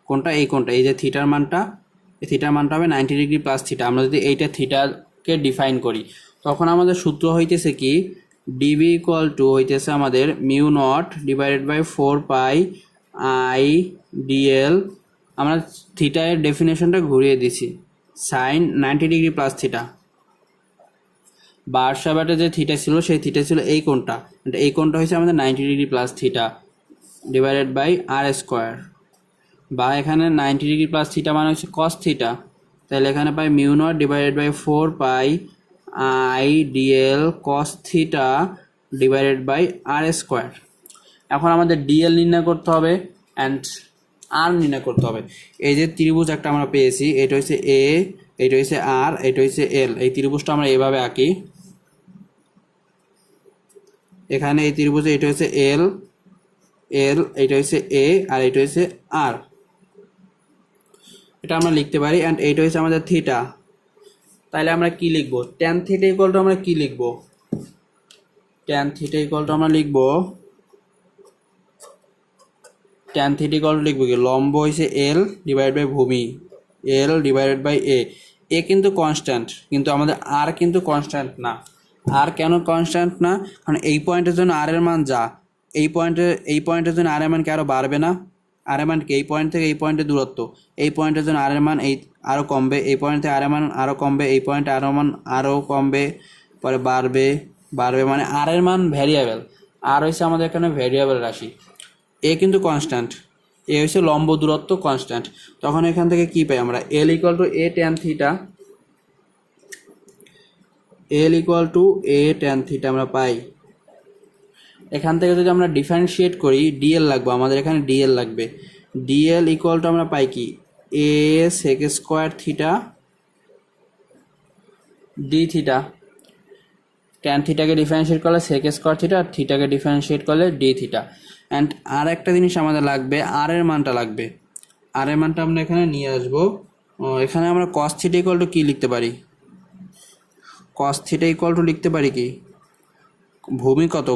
কোণটা এই কোণটা, এই যে থিটার মানটা, এই থিটার মানটা হবে 90 ডিগ্রি প্লাস থিটা। আমরা যদি এইটা থিটাকে ডিফাইন করি তখন আমাদের সূত্র হইতেছে কি? ডিবি ইকুয়াল টু হইতেছে আমাদের mu naught divided by 4 pi I dl. আমরা থিটা এর ডেফিনেশনটা ঘুরিয়ে দিছি, সাইন 90 ডিগ্রি প্লাস থিটা। বার্সাবাটে যে থিটা ছিল সেই থিটা ছিল এই কোণটা, এই কোণটা হচ্ছে আমাদের 90 degree plus theta divided by r square, বা এখানে 90 ডিগ্রি প্লাস থিটা মানে হচ্ছে কস থিটা। তাহলে এখানে pi mu naught divided by 4 pi I dl cos theta divided by r square. এখন আমাদের ডিএল নির্ণয় করতে হবে অ্যান্ড আর নির্ণয় করতে হবে। এই যে ত্রিভুজ একটা আমরা পেয়েছি, এটা হচ্ছে এ, এটা হচ্ছে আর, এটা হচ্ছে এল। এই ত্রিভুজটা আমরা এভাবে আঁকি। এখানে এই ত্রিভুজে এটা হচ্ছে এল, এটা হচ্ছে এ, আর এটা হচ্ছে আর। এটা আমরা লিখতে পারি অ্যান্ড এইটা হচ্ছে আমাদের থিটা। তাহলে আমরা কি লিখবো? ট্যান থিটা ইকুয়াল টু আমরা কি লিখবো? ট্যান থিটা ইকুয়াল টু আমরা লিখবো, ট্যান থিটা ইকুয়াল টু লিখবো কি? লম্ব হয়েছে এল ডিভাইড বাই ভূমি, এল ডিভাইডেড বাই এ। এ কিন্তু কনস্ট্যান্ট, কিন্তু আমাদের আর কিন্তু কনস্ট্যান্ট না। আর কেন কনস্ট্যান্ট না? কারণ এই পয়েন্টের জন্য আর এর মান যা, এই পয়েন্টের জন্য আর এর মান কি আরও বাড়বে না? আর এর মান কি? এই পয়েন্ট থেকে এই পয়েন্টের দূরত্ব, এই পয়েন্টের জন্য আর এর মান এই আরও কমবে, এই পয়েন্ট থেকে আর এর মান আরও কমবে, এই পয়েন্টে আর মান আরও কমবে, পরে বাড়বে, মানে আর এর মান ভ্যারিয়েবল। আর হচ্ছে আমাদের এখানে ভ্যারিয়েবল রাশি। এ কিন্তু কনস্ট্যান্ট, এ হচ্ছে লম্ব দূরত্ব কনস্ট্যান্ট। তখন এখান থেকে কি পাই আমরা? L equal to A tan theta, L equal to A tan theta আমরা পাই। এখান থেকে যদি আমরা ডিফারেন্সিয়েট করি, ডিএল লাগবে আমাদের, এখানে ডিএল লাগবে। ডিএল ইকুয়াল টু আমরা পাই কি? A sec square theta d theta. Tan থিটাকে ডিফারেন্সিয়েট করলে সেক স্কোয়ার থিটা, আর থিটাকে ডিফারেন্সিয়েট করলে ডি থিটা। অ্যান্ড আর একটা জিনিস আমাদের লাগবে, আর এর মানটা লাগবে। আর এর মানটা আমরা এখানে নিয়ে আসবো। এখানে আমরা কস থিটা ইকুয়াল টু কী লিখতে পারি? কস থিটা ইকুয়াল টু লিখতে পারি কি? ভূমি কত?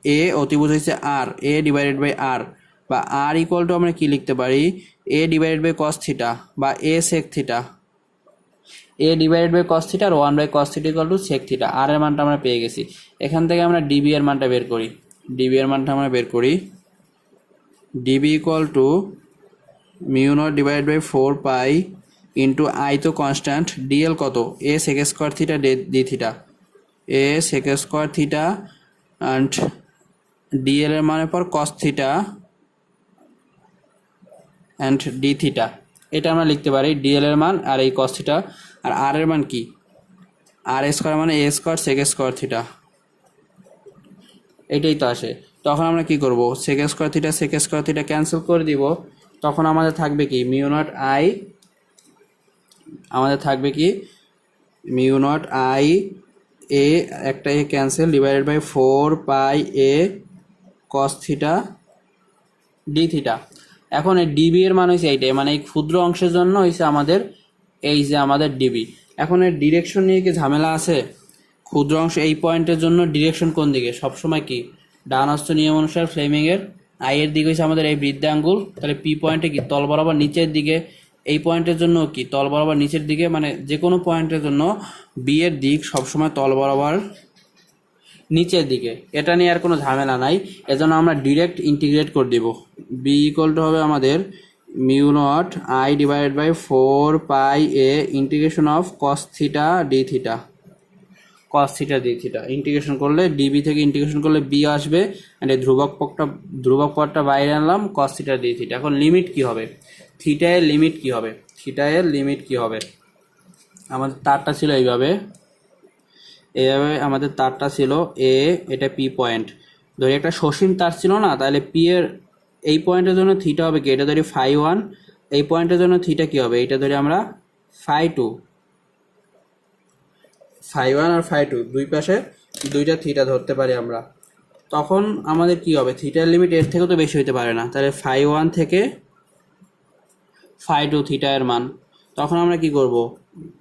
এ, অতিভুজ হচ্ছে আর, এ ডিভাইডেড বাই আর, বা আর ইকুয়াল টু আমরা কি লিখতে পারি? A divided by cos theta, বা a sec theta. A divided by cos theta আর 1 by cos theta equal to sec theta. আর এর মানটা আমরা পেয়ে গেছি। এখান থেকে আমরা ডিবি এর মানটা বের করি। ডিবি এর মানটা আমরা বের করি, d B equal to mu naught divide by 4 pi into I তো কনস্ট্যান্ট, ডিএল কত? A sec square theta d theta, a sec square theta and d l এর মানের পর cos theta and d theta. এটা আমরা লিখতে পারি ডিএল এর মান আর এই কস থিটা। আর আর এর মান কি? আর স্কোয়ার মানে এ স্কোয়ার সেক স্কোয়ার থিটা, এটাই তো আসে। তখন আমরা কি করব? সেক স্কোয়ার থিটা ক্যান্সেল করে দিব। তখন আমাদের থাকবে কি? মিউ নট আই, আমাদের থাকবে কি? মিউ নট আই এ, একটা a cancel, divided by 4 pi a cos theta d theta. এখন এই ডিবি এর মান হয়েছে এইটাই, মানে এই ক্ষুদ্র অংশের জন্য হয়েছে আমাদের এই যে আমাদের ডিবি। এখন এর ডিরেকশন নিয়ে কি ঝামেলা আছে? ক্ষুদ্র অংশ এই পয়েন্টের জন্য ডিরেকশন কোন দিকে? সবসময় কি? ডান হস্ত নিয়ম অনুসার ফ্লেমিংয়ের আই এর দিকে হচ্ছে আমাদের এই বৃদ্ধি আঙ্গুল। তাহলে পি পয়েন্টে কি? তল বরাবর নিচের দিকে। এই পয়েন্টের জন্য কি? তল বরাবর নিচের দিকে। মানে যে কোনো পয়েন্টের জন্য বি এর দিক সবসময় তল বরাবর নিচের দিকে। এটা নিয়ে আর কোনো ঝামেলা নাই, এজন্য আমরা ডিরেক্ট ইন্টিগ্রেট করে দিব। বি ইকুয়াল টু হবে আমাদের mu naught I divided by 4 pi A integration of cos theta d theta. Cos theta d theta. Integration করলে ডিবি থেকে ইন্টিগ্রেশন করলে বি আসবে, অ্যান্ড এই ধ্রুবক পদটা বাইরে আনলাম কস থিটা ডি থিটা। এখন লিমিট কি হবে, থিটা এর লিমিট কি হবে, থিটা এর লিমিট কি হবে? আমাদের তারটা ছিল এইভাবে আমাদের তারটা ছিল এ, এটা পি পয়েন্ট। ধরি একটা সসীম তার ছিল না, তাহলে পি এর এই পয়েন্টের জন্য থিটা হবে কি, এটা ধরি φ1, এই পয়েন্টের জন্য থিটা কি হবে, এটা ধরি আমরা φ2, φ1 আর φ2 দুই পাশে দুইটা থিটা ধরতে পারি আমরা। তখন আমাদের কি হবে, থিটার লিমিট এর থেকেও তো বেশি হতে পারে না, তাহলে φ1 থেকে φ2 থিটা এর মান। তখন আমরা কি করব,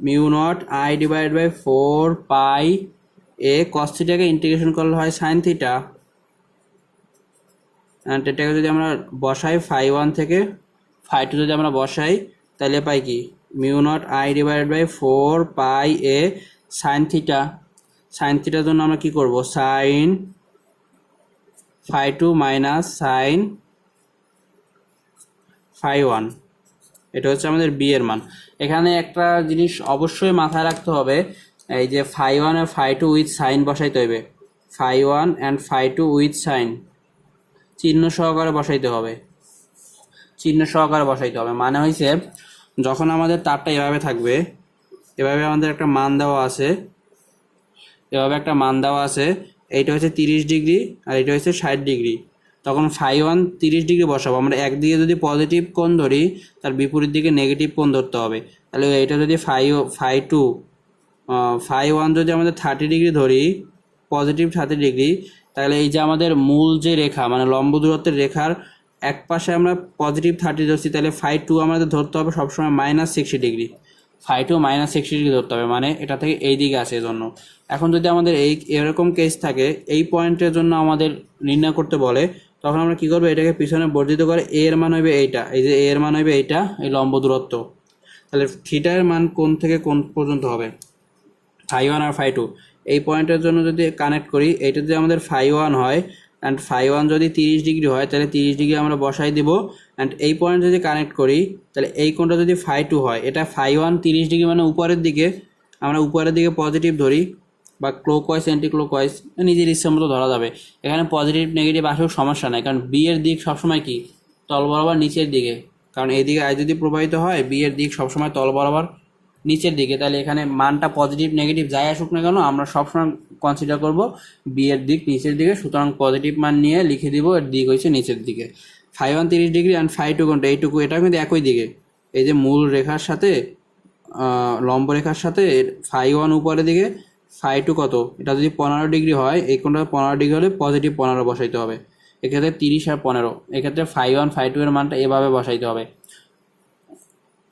μ0I/4 এ cos থিটাকে ইন্টিগ্রেশন করলে হয় sin থিটা, অ্যান্ড এটাকে যদি আমরা বসাই φ1 থেকে φ2 যদি আমরা বসাই তাহলে পাই কি, μ0I/4 এ sin থিটা। sin থিটার জন্য আমরা কি করব, sin φ2 মাইনাস sin φ1, এটা হচ্ছে আমাদের বি এর মান। এখানে একটা জিনিস অবশ্যই মাথায় রাখতে হবে, এই যে φ1 আর φ2 উইথ সাইন বসাইতে হবে, φ1 অ্যান্ড φ2 উইথ সাইন চিহ্ন সহকারে বসাইতে হবে, চিহ্ন সহকারে বসাইতে হবে। মানে হয়েছে যখন আমাদের তারটা এভাবে থাকবে, এভাবে আমাদের একটা মান দেওয়া আছে, এভাবে একটা মান দেওয়া আছে, এইটা হচ্ছে 30 ডিগ্রি আর এটা হচ্ছে 60 ডিগ্রি। তখন φ1 30 ডিগ্রি বসাবো আমরা, একদিকে যদি পজিটিভ কোণ ধরি তার বিপরীত দিকে নেগেটিভ কোণ ধরতে হবে। তাহলে এটা যদি φ1 যদি আমাদের 30 ডিগ্রি ধরি, পজিটিভ 30 ডিগ্রি, তাহলে এই যে আমাদের মূল যে রেখা মানে লম্ব দূরত্বের রেখার এক পাশে আমরা পজিটিভ 30 ধরছি, তাহলে φ2 আমাদের ধরতে হবে সবসময় -60 ডিগ্রি, φ2 -60 ডিগ্রি ধরতে হবে, মানে এটা থেকে এই দিকে আসে এজন্য। এখন যদি আমাদের এরকম কেস থাকে, এই পয়েন্টের জন্য আমাদের নির্ণয় করতে বলে, তখন আমরা কি করবো, এটাকে পিছনে বর্ধিত করে এ এর মান হবে এইটা, এই যে এ এর মান হবে এইটা, এই লম্ব দূরত্ব। তাহলে থিটা এর মান কোন থেকে কোন পর্যন্ত হবে, φ1 আর φ2 এই পয়েন্টের জন্য যদি কানেক্ট করি, এইটা যদি আমাদের φ1 হয় অ্যান্ড φ1 যদি 30 ডিগ্রি হয়, তাহলে 30 ডিগ্রি আমরা বসাই দিব, অ্যান্ড এই পয়েন্ট যদি কানেক্ট করি, তাহলে এই কোণটা যদি φ2 হয়, এটা φ1 30 ডিগ্রি মানে উপরের দিকে, আমরা উপরের দিকে পজিটিভ ধরি বা ক্লোকওয়াইজ অ্যান্টি ক্লোকওয়াইজ নিজের ইচ্ছা মতো ধরা যাবে। এখানে পজিটিভ নেগেটিভ আসলেও সমস্যা নাই, কারণ বি এর দিক সবসময় কি, তল বরাবর নিচের দিকে, কারণ এইদিকে আই যদি প্রবাহিত হয়, বি এর দিক সবসময় তল বরাবর নিচের দিকে। তাহলে এখানে মানটা পজিটিভ নেগেটিভ যাই আসুক না কেন, আমরা সবসময় কনসিডার করব বি এর দিক নিচের দিকে, সুতরাং পজিটিভ মান নিয়ে লিখে দিব এর দিক হচ্ছে নিচের দিকে। φ1 30 ডিগ্রি অ্যান্ড φ2 কোনটা, এইটুকু, এটা কিন্তু একই দিকে, এই যে মূল রেখার সাথে লম্ব রেখার সাথে φ1 উপরের দিকে, φ2 কত, এটা যদি 15 ডিগ্রি হয়, এই কোণটা 15 ডিগ্রি হলে পজিটিভ 15 বসাইতে হবে, এক্ষেত্রে 30 আর 15, এক্ষেত্রে φ1 φ2 এর মানটা এভাবে বসাইতে হবে।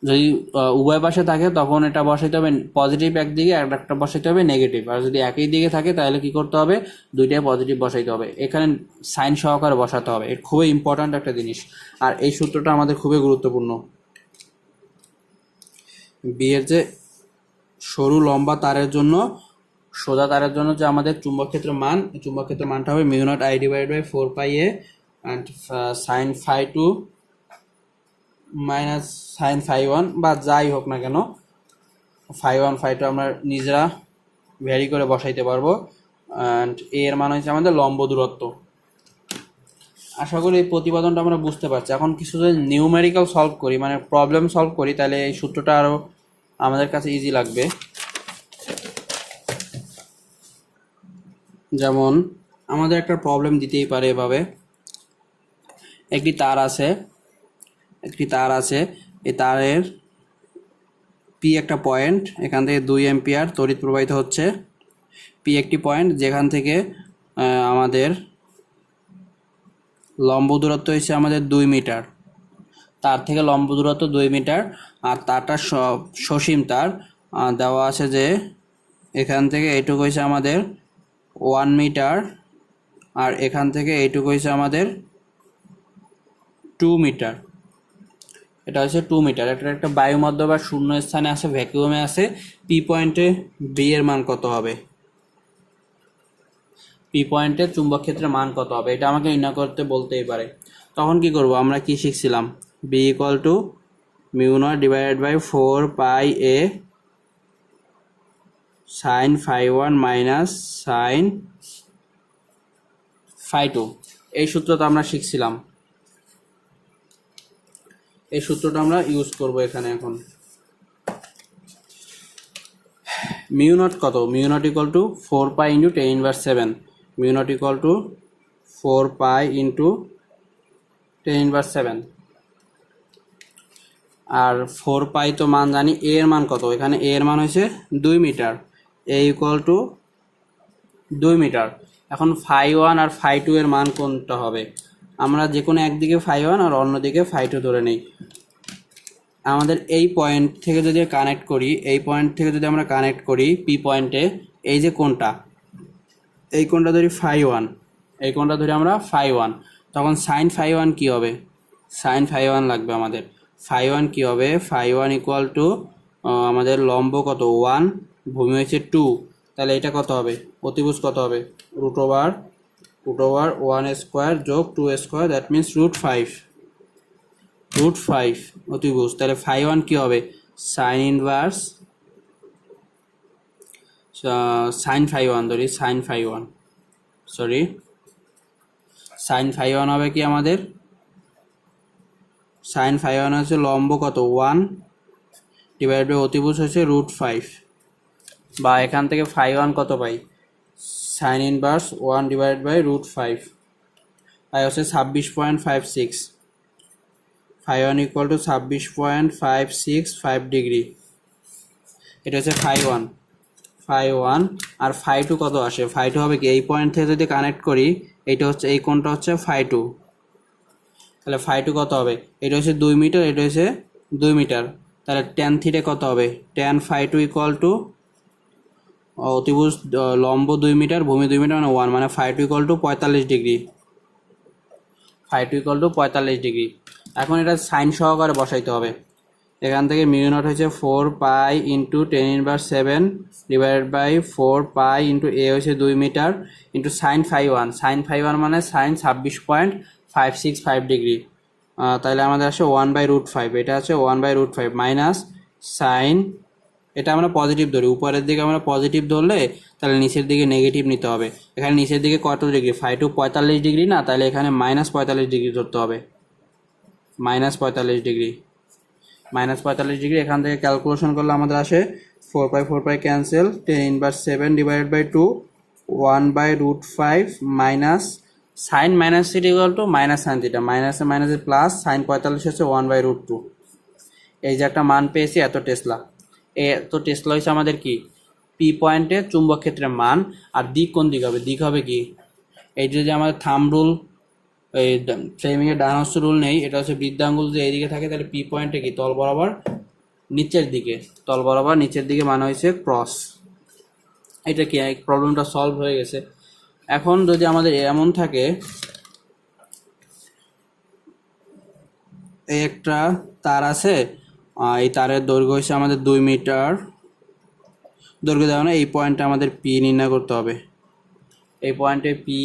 যদি উভয় পাশে থাকে তখন এটা বসাইতে হবে পজিটিভ একদিকে, আর একটা বসাইতে হবে নেগেটিভ, আর যদি একই দিকে থাকে তাহলে কি করতে হবে, দুইটাই পজিটিভ বসাইতে হবে। এখানে সাইন সহকারে বসাতে হবে, এটা খুবই ইম্পর্ট্যান্ট একটা জিনিস, আর এই সূত্রটা আমাদের খুবই গুরুত্বপূর্ণ। বিয়ের যে সরু লম্বা তারের জন্য, সোজা তারের জন্য যে আমাদের চুম্বক ক্ষেত্রের মান, এই চুম্বক ক্ষেত্রের মানটা হবে μ0I/4 and sin φ2 minus sine φ1, বা যাই হোক না কেন, φ1 φ2 আমরা নিজেরা ভ্যারি করে বসাইতে পারবো, অ্যান্ড এর মান হচ্ছে আমাদের লম্ব দূরত্ব। আশা করি এই প্রতিপাদনটা আমরা বুঝতে পারছি। এখন কিছু যদি নিউমেরিক্যাল সলভ করি, মানে প্রবলেম সলভ করি, তাহলে এই সূত্রটা আরও আমাদের কাছে ইজি লাগবে। যেমন আমাদের একটা প্রবলেম দিতেই পারে এভাবে, একটি তার আছে, এই তারের পি একটা পয়েন্ট, এখান থেকে 2 অ্যাম্পিয়ার তড়িৎ প্রবাহিত হচ্ছে। পি একটি পয়েন্ট যেখান থেকে আমাদের লম্ব দূরত্ব হচ্ছে আমাদের 2 মিটার, তার থেকে লম্ব দূরত্ব 2 মিটার, আর তারটা সসীম তার, দেওয়া আছে যে এখান থেকে এইটুকু হচ্ছে আমাদের 1 মিটার, আর এখান থেকে এইটুকু হচ্ছে আমাদের 2 মিটার, এটা হচ্ছে 2 মিটার। এটা একটা বায়ুমধ্য বা শূন্য স্থানে আছে, ভ্যাকুয়ামে আছে। পি পয়েন্টে বি এর মান কত হবে, পি পয়েন্টে চুম্বক ক্ষেত্রের মান কত হবে, এটা আমাকে নির্ণয় করতে বলতেই পারে। তখন কি করব, আমরা কি শিখছিলাম, B equal to μ0/4 π a sine phi one minus sine phi two. এই সূত্রটা আমরা শিখছিলাম, এই সূত্রটা আমরা ইউজ করব এখানে। এখন মিউ নট কত? Mu naught equal two 4 pi into ten inverse 7। Mu naught equal two 4 pi into ten inverse 7। আর 4 পাই তো মান জানি, এ এর মান কত? এখানে এ এর মান হয়েছে 2 metre, A equal to 2 metre. এখন ফাই ওয়ান আর ফাই টু এর মান কোনটা হবে? আমরা যে কোনো একদিকে ফাই ওয়ান আর অন্যদিকে ফাই টু ধরে নিই। আমাদের এই পয়েন্ট থেকে যদি কানেক্ট করি, এই পয়েন্ট থেকে যদি আমরা কানেক্ট করি পি পয়েন্টে, এই যে কোণটা, এই কোণটা ধরি ফাই ওয়ান, এই কোণটা ধরি আমরা ফাই ওয়ান, তখন সাইন ফাই ওয়ান কী হবে? সাইন ফাই ওয়ান লাগবে আমাদের। ফাই ওয়ান কী হবে? ফাই ওয়ান ইকুয়াল টু আমাদের লম্ব কত? 1, ভূমি হয়েছে 2, তাহলে এটা কত হবে? অতিভুজ কত হবে? রুট ওভার 1 স্কোয়ার যোগ 2 স্কোয়ার, দ্যাট মিনস রুট 5 অতিভুজ। তাহলে ফাই ওয়ান কী হবে? Sine inverse sine phi one ধরি, সাইন ফাই ওয়ান হবে কি আমাদের? সাইন ফাই ওয়ান হচ্ছে লম্ব কত? 1 ডিভাইড বাই অতিভুজ হচ্ছে রুট 5, বা এখান থেকে ফাই ওয়ান কত পাই? Sine inverse 1 divide by root 5, তাই হচ্ছে 26.56। Phi one equal to 26.565 degree. এটা হচ্ছে ফাই ওয়ান। আর ফাই টু কত আসে? ফাই টু হবে কি? এই পয়েন্ট থেকে যদি কানেক্ট করি, এইটা হচ্ছে, এই কোণটা হচ্ছে ফাই টু, তাহলে ফাই টু কত হবে? এটা হচ্ছে 2 মিটার, এটা হচ্ছে 2 মিটার, তাহলে ট্যান থিটা কত হবে? Tan phi two equal to অতিভুজ লম্ব 2 মিটার, ভূমি 2 মিটার, মানে 1, মানে phi two equal to 45 degree. Phi two equal to 45 degree. এখন এটা সাইন সহকারে বসাইতে হবে। এখান থেকে মিউ নট হচ্ছে 4 pi into ten inverse 7 divided by 4 pi into a হচ্ছে 2 metre into sine phi one. Sine phi one মানে সাইন 26.565 ডিগ্রি, তাহলে আমাদের আসে 1/√5। এটা আছে 1/√5 মাইনাস সাইন, এটা আমরা পজিটিভ ধরি, উপরের দিকে আমরা পজিটিভ ধরলে তাহলে নিচের দিকে নেগেটিভ নিতে হবে। এখানে নিচের দিকে কত ডিগ্রি? ফাই টু 45 ডিগ্রি না, তাহলে এখানে মাইনাস 45 ডিগ্রি ধরতে হবে। মাইনাস 45 ডিগ্রি, এখান থেকে ক্যালকুলেশন করলে আমাদের আসে 4 pi cancel, tan inverse 7 divided by 2, 1/√5 minus sine minus theta equal to minus sine theta, মাইনাসে মাইনাসে প্লাস, সাইন 45 হচ্ছে 1/√2। এই যে একটা মান পেয়েছি, এত টেসলা হয়েছে আমাদের কি? পি পয়েন্টে চুম্বক ক্ষেত্রের মান। আর দিক কোন দিক হবে? দিক হবে কি? এই যে আমাদের থাম্ব রুল, এই ফ্লেমিংয়ের ডান হস্ত রুল নেই, এটা হচ্ছে বৃদ্ধাঙ্গুল যে এইদিকে থাকে, তাহলে পি পয়েন্টে কি? তল বরাবর নিচের দিকে, মানে হয়েছে ক্রস। এটা কি? প্রবলেমটা সলভ হয়ে গেছে। এখন যদি আমাদের এমন থাকে, এই একটা তার আছে, এই তারের দৈর্ঘ্য হচ্ছে আমাদের 2 মিটার, দৈর্ঘ্য দেওয়া না, এই পয়েন্টে আমাদের পি নির্ণয় করতে হবে। এই পয়েন্টে পি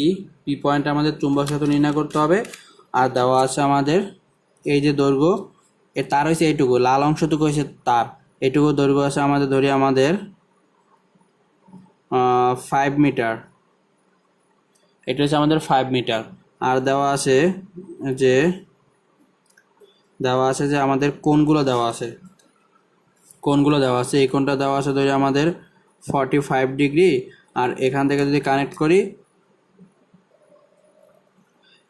পয়েন্টে আমাদের চুম্বক ক্ষেত্র নির্ণয় করতে হবে। আর দেওয়া আছে আমাদের এই যে দৈর্ঘ্য, এ তার হয়েছে এইটুকু, লাল অংশটুকু হয়েছে তার, এইটুকু দৈর্ঘ্য আছে আমাদের, ধরি আমাদের 5 মিটার, এটা হচ্ছে আমাদের 5 মিটার। আর দেওয়া আছে যে আমাদের কোণগুলো দেওয়া আছে, এই কোণটা দেওয়া আছে ধরি আমাদের 45 ডিগ্রি। আর এখান থেকে যদি কানেক্ট করি,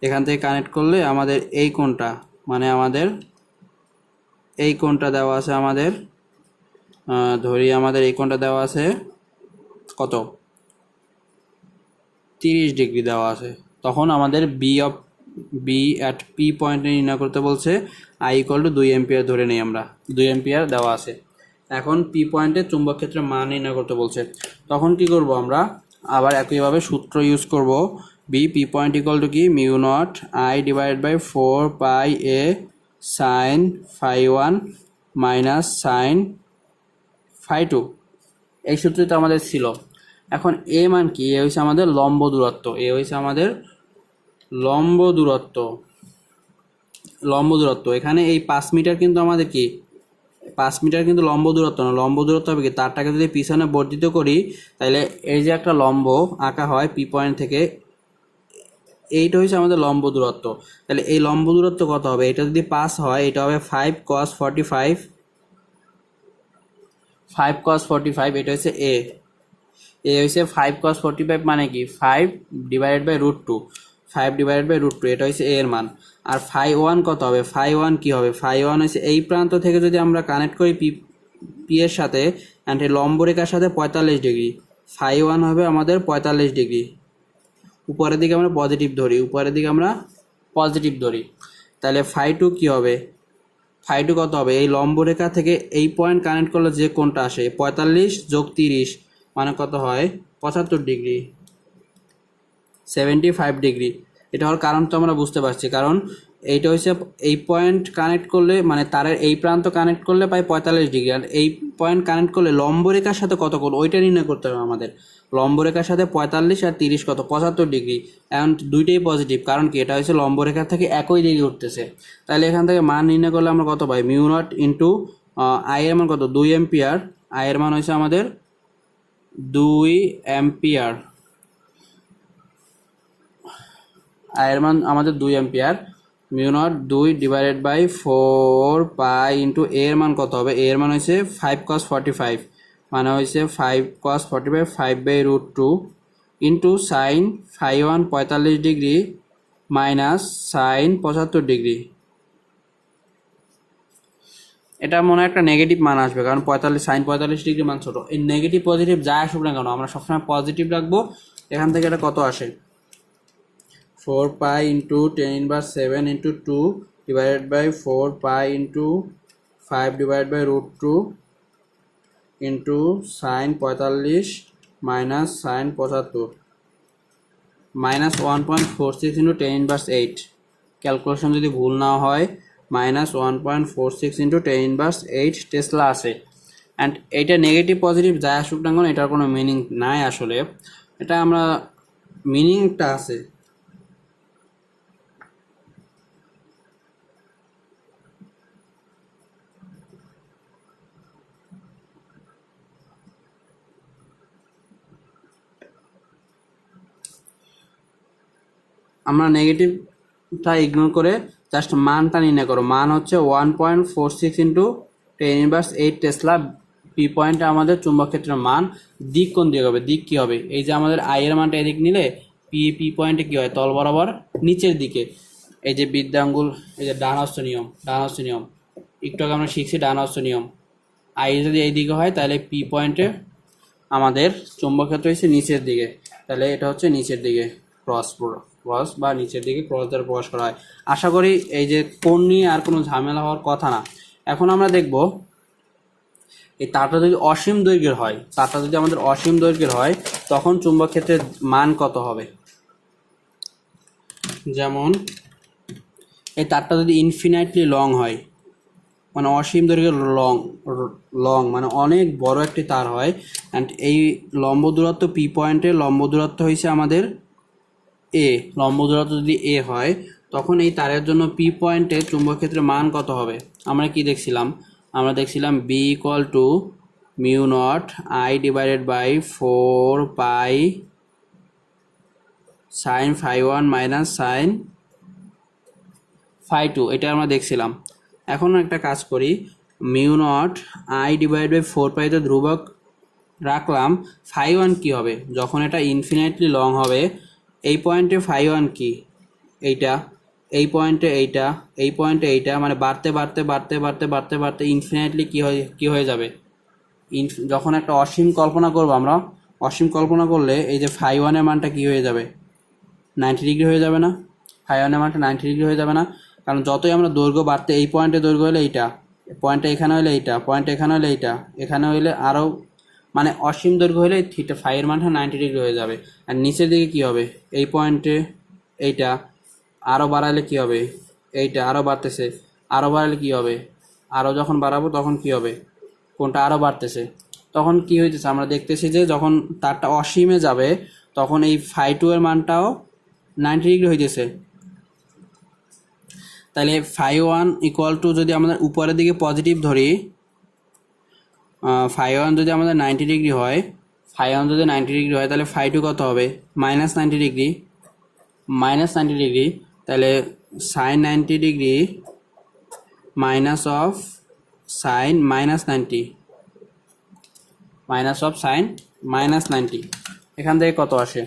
এখান থেকে কানেক্ট করলে আমাদের এই কোণটা, মানে আমাদের এই কোণটা দেওয়া আছে আমাদের, ধরি আমাদের এই কোণটা দেওয়া আছে কত? 30 ডিগ্রি দেওয়া আছে। তখন আমাদের বি অ্যাট পি পয়েন্টে নির্ণয় করতে বলছে। আই ইকুয়াল টু 2 এম্পিয়ার ধরে নিই আমরা, 2 এম্পিয়ার দেওয়া আছে। এখন পি পয়েন্টে চুম্বক ক্ষেত্রের মান নির্ণয় করতে বলছে, তখন কি করব আমরা? আবার একইভাবে সূত্র ইউজ করব। পি পয়েন্ট ইকুয়াল টু কি? Mu naught I divide by 4 pi A sine phi one minus sine phi two. এই সূত্রটা আমাদের ছিল। এখন এ মান কি? এ হচ্ছে আমাদের লম্ব দূরত্ব, লম্ব দূরত্ব। এখানে এই 5 মিটার কিন্তু আমাদের কি? 5 মিটার কিন্তু লম্ব দূরত্ব না, লম্ব দূরত্ব হবে কি, তারটাকে যদি পিছনে বর্ধিত করি তাহলে এই যে একটা লম্ব আঁকা হয় পি পয়েন্ট থেকে, এইটা হচ্ছে আমাদের লম্ব দূরত্ব। তাহলে এই লম্ব দূরত্ব কত হবে, এটা যদি 5 হয় এটা হবে 5 cos 45, 5 cos 45, এটা হচ্ছে এ হচ্ছে 5 cos 45 মানে কি 5 ডিভাইডেড বাই √2, 5 ডিভাইডেড বাই √2, এটা হচ্ছে এ এর মান। আর ফাই ওয়ান কত হবে, ফাই ওয়ান কী হবে, ফাই ওয়ান হচ্ছে এই প্রান্ত থেকে যদি আমরা কানেক্ট করি পি এর সাথে অ্যান্ড এই লম্ব রেখার সাথে 45 ডিগ্রি, ফাই ওয়ান হবে আমাদের 45 ডিগ্রি। উপরের দিকে আমরা পজিটিভ ধরি, উপরের দিকে আমরা পজিটিভ ধরি, তাহলে ফাই টু কী হবে, ফাই টু কত হবে, এই লম্ব রেখা থেকে এই পয়েন্ট কানেক্ট করলে যে কোণটা আসে 45 যোগ 30 মানে কত হয় 75 ডিগ্রি, 75 ডিগ্রি। এটা হওয়ার কারণ তো আমরা বুঝতে পারছি, কারণ এইটা হচ্ছে এই পয়েন্ট কানেক্ট করলে মানে তারের এই প্রান্ত কানেক্ট করলে পাই 45 ডিগ্রি, আর এই পয়েন্ট কানেক্ট করলে লম্ব রেখার সাথে কত কোণ ওইটা নির্ণয় করতে হবে আমাদের। লম্ব রেখার সাথে 45 আর 30 কত 75 ডিগ্রি, এখন দুইটাই পজিটিভ, কারণ কি এটা হচ্ছে লম্ব রেখার থেকে একই দিকে উঠতেছে। তাহলে এখান থেকে মান নির্ণয় করলে আমরা কত পাই, মিউ নট ইন্টু আই এর মান কত 2 এম্পিয়ার, আই এর মান হচ্ছে আমাদের 2 এম্পিয়ার, আয়ের মান আমাদের 2 ampere, mu naught 2 divided by 4 pi into এর মান কত হবে, এর মান হচ্ছে 5 cos 45 মানে হচ্ছে 5 cos 45, 5 by √2 into sine phi one 45 degree minus sine 75 degree. এটা মনে হয় একটা নেগেটিভ মান আসবে, কারণ 45 সাইন 45 ডিগ্রি মান ছোটো, এই নেগেটিভ পজিটিভ যা আসুক না কেন আমরা সবসময় পজিটিভ রাখবো। এখান থেকে এটা কত আসে 4 pi into 10⁻7 into 2 divided by 4 pi into 5 divide by √2 into sine 45 minus sine 75 minus 1.46 into 10⁻8, calculation যদি ভুল না হয় মাইনাস 1.46 ইন্টু 10⁻8 টেসলা আসে। অ্যান্ড এইটা নেগেটিভ পজিটিভ যা আসুক না কেন এটার কোনো মিনিং নাই আসলে, এটা আমরা মিনিংটা আছে। আমরা নেগেটিভটা ইগনোর করে জাস্ট মানটা নির্ণয় করো, মান হচ্ছে 1.46 ইন্টু 10⁻8 টেসলা, পি পয়েন্টে আমাদের চুম্বক ক্ষেত্রের মান। দিক কোন দিকে হবে, দিক কী হবে, এই যে আমাদের আই এর মানটা এদিক নিলে পি পয়েন্টে কী হয় তল বরাবর নিচের দিকে, এই যে বৃদ্ধাঙ্গুল, এই যে ডান হস্ত নিয়ম, একটু আগে আমরা শিখছি ডান হস্ত নিয়ম, আই যদি এই দিকে হয় তাহলে পি পয়েন্টে আমাদের চুম্বক ক্ষেত্র হচ্ছে নিচের দিকে, তাহলে এটা হচ্ছে নিচের দিকে ক্রস বা নিচের দিকে ক্রস দ্বারা প্রকাশ করা হয়। আশা করি এই যে কোণ নিয়ে আর কোনো ঝামেলা হওয়ার কথা না। এখন আমরা দেখব এই তারটা যদি অসীম দৈর্ঘ্যের হয়, তারটা যদি আমাদের অসীম দৈর্ঘ্যের হয় তখন চুম্বক ক্ষেত্রের মান কত হবে। যেমন এই তারটা যদি ইনফিনাইটলি লং হয়, মানে অসীম দৈর্ঘ্যের লং মানে অনেক বড় একটি তার হয়, অ্যান্ড এই লম্ব দূরত্ব পি পয়েন্টের লম্ব দূরত্ব হয়েছে আমাদের এ, লম্ব দূরত্ব যদি এ হয় তখন এই তারের জন্য পি পয়েন্টে চুম্বক ক্ষেত্রের মান কত হবে। আমরা কি দেখছিলাম, আমরা দেখছিলাম B equal to mu naught I divided by 4 pi sine phi one minus sine phi two, এটা আমরা দেখছিলাম। এখন একটা কাজ করি, mu naught I divide by 4 পাইতে ধ্রুবক রাখলাম, ফাই ওয়ান কী হবে যখন এটা ইনফিনিটলি লং হবে, এই পয়েন্টে ফাই ওয়ান কি এইটা, এই পয়েন্টে এইটা, এই পয়েন্টে এইটা, মানে বাড়তে বাড়তে বাড়তে বাড়তে বাড়তে বাড়তে ইনফিনিটলি কী হয়ে যাবে। যখন একটা অসীম কল্পনা করব আমরা, অসীম কল্পনা করলে এই যে ফাই ওয়ানের মানটা কী হয়ে যাবে 90 ডিগ্রি হয়ে যাবে না, ফাই ওয়ানের মানটা 90 ডিগ্রি হয়ে যাবে না, কারণ যতই আমরা দৈর্ঘ্য বাড়তে, এই পয়েন্টে দৈর্ঘ্য হলে এইটা, পয়েন্টে এখানে হলে এইটা, পয়েন্টে এখানে হলে এইটা, এখানে হইলে আরও, মানে অসীম দৈর্ঘ্য হলে থিটা ফাই এর মানটা 90 ডিগ্রি হয়ে যাবে। আর নিচের দিকে কী হবে, এই পয়েন্টে এইটা আরও বাড়ালে কী হবে, এইটা আরও বাড়তেছে, আরও বাড়ালে কী হবে, আরও যখন বাড়াবো তখন কী হবে, কোনটা আরও বাড়তেছে, তখন কী হইতেছে আমরা দেখতেছি যে যখন তারটা অসীমে যাবে তখন এই ফাই টু এর মানটাও 90 ডিগ্রি হইতেছে। তাহলে ফাই ওয়ান ইকুয়াল টু যদি আমরা উপরের দিকে পজিটিভ ধরি, ফাই ওয়ান যদি আমাদের 90 ডিগ্রি হয়, ফাই ওয়ান যদি 90 ডিগ্রি হয় তাহলে ফাই টু কত হবে? -90 ডিগ্রি, -90 ডিগ্রি। তাহলে sine 90 degree minus of sine -90, minus of sine -90, এখান থেকে কত আসে?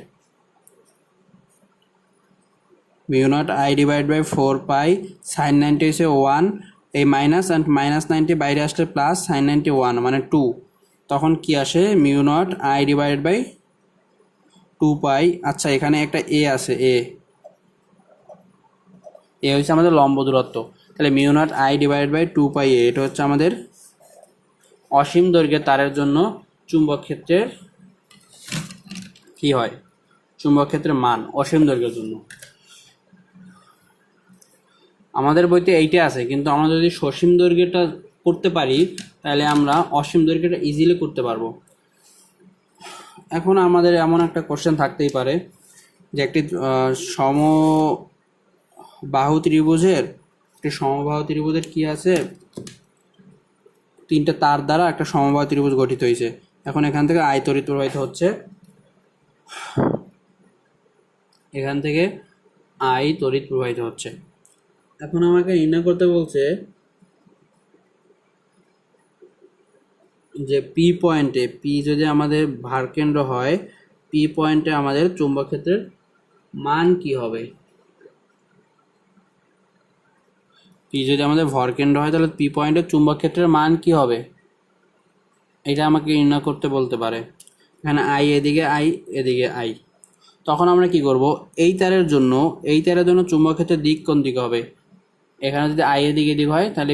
Mu naught I divide by 4 pi, sine 90 হচ্ছে 1, এই মাইনাস অ্যান্ড -90 বাইরে আসলে প্লাস, সাইন 90 1 মানে 2, তখন কি আসে? Mu naught I divide by 2 pi. আচ্ছা এখানে একটা এ আছে, এ হচ্ছে আমাদের লম্ব দূরত্ব, তাহলে mu naught I divide by 2 pi a, এটা হচ্ছে আমাদের অসীম দৈর্ঘ্যের তারের জন্য চুম্বক ক্ষেত্রের কি হয়? চুম্বক ক্ষেত্রের মান অসীম দৈর্ঘ্যের জন্য। আমাদের বইতে এইটা আছে, কিন্তু আমরা যদি সসীম দৈর্ঘ্যটা করতে পারি তাহলে আমরা অসীম দৈর্ঘ্যটা ইজিলি করতে পারবো। এখন আমাদের এমন একটা কোশ্চেন থাকতেই পারে যে একটি সমবাহু ত্রিভুজের কি আছে? 3টা তার দ্বারা একটা সমবাহু ত্রিভুজ গঠিত হয়েছে। এখন এখান থেকে আই তড়িৎ প্রবাহিত হচ্ছে, এখান থেকে আই তড়িৎ প্রবাহিত হচ্ছে। এখন আমাকে নির্ণয় করতে বলছে যে পি পয়েন্টে, পি যদি আমাদের ভারকেন্দ্র হয়, পি পয়েন্টে আমাদের চুম্বক ক্ষেত্রের মান কি হবে? পি যদি আমাদের ভরকেন্দ্র হয় তাহলে পি পয়েন্টের চুম্বক ক্ষেত্রের মান কি হবে? এটা আমাকে নির্ণয় করতে বলতে পারে। এখানে আই এদিকে, আই এদিকে, আই। তখন আমরা কি করব? এই তারের জন্য চুম্বক ক্ষেত্রের দিক কোন দিকে হবে? এখানে যদি আই এর দিক হয় তাহলে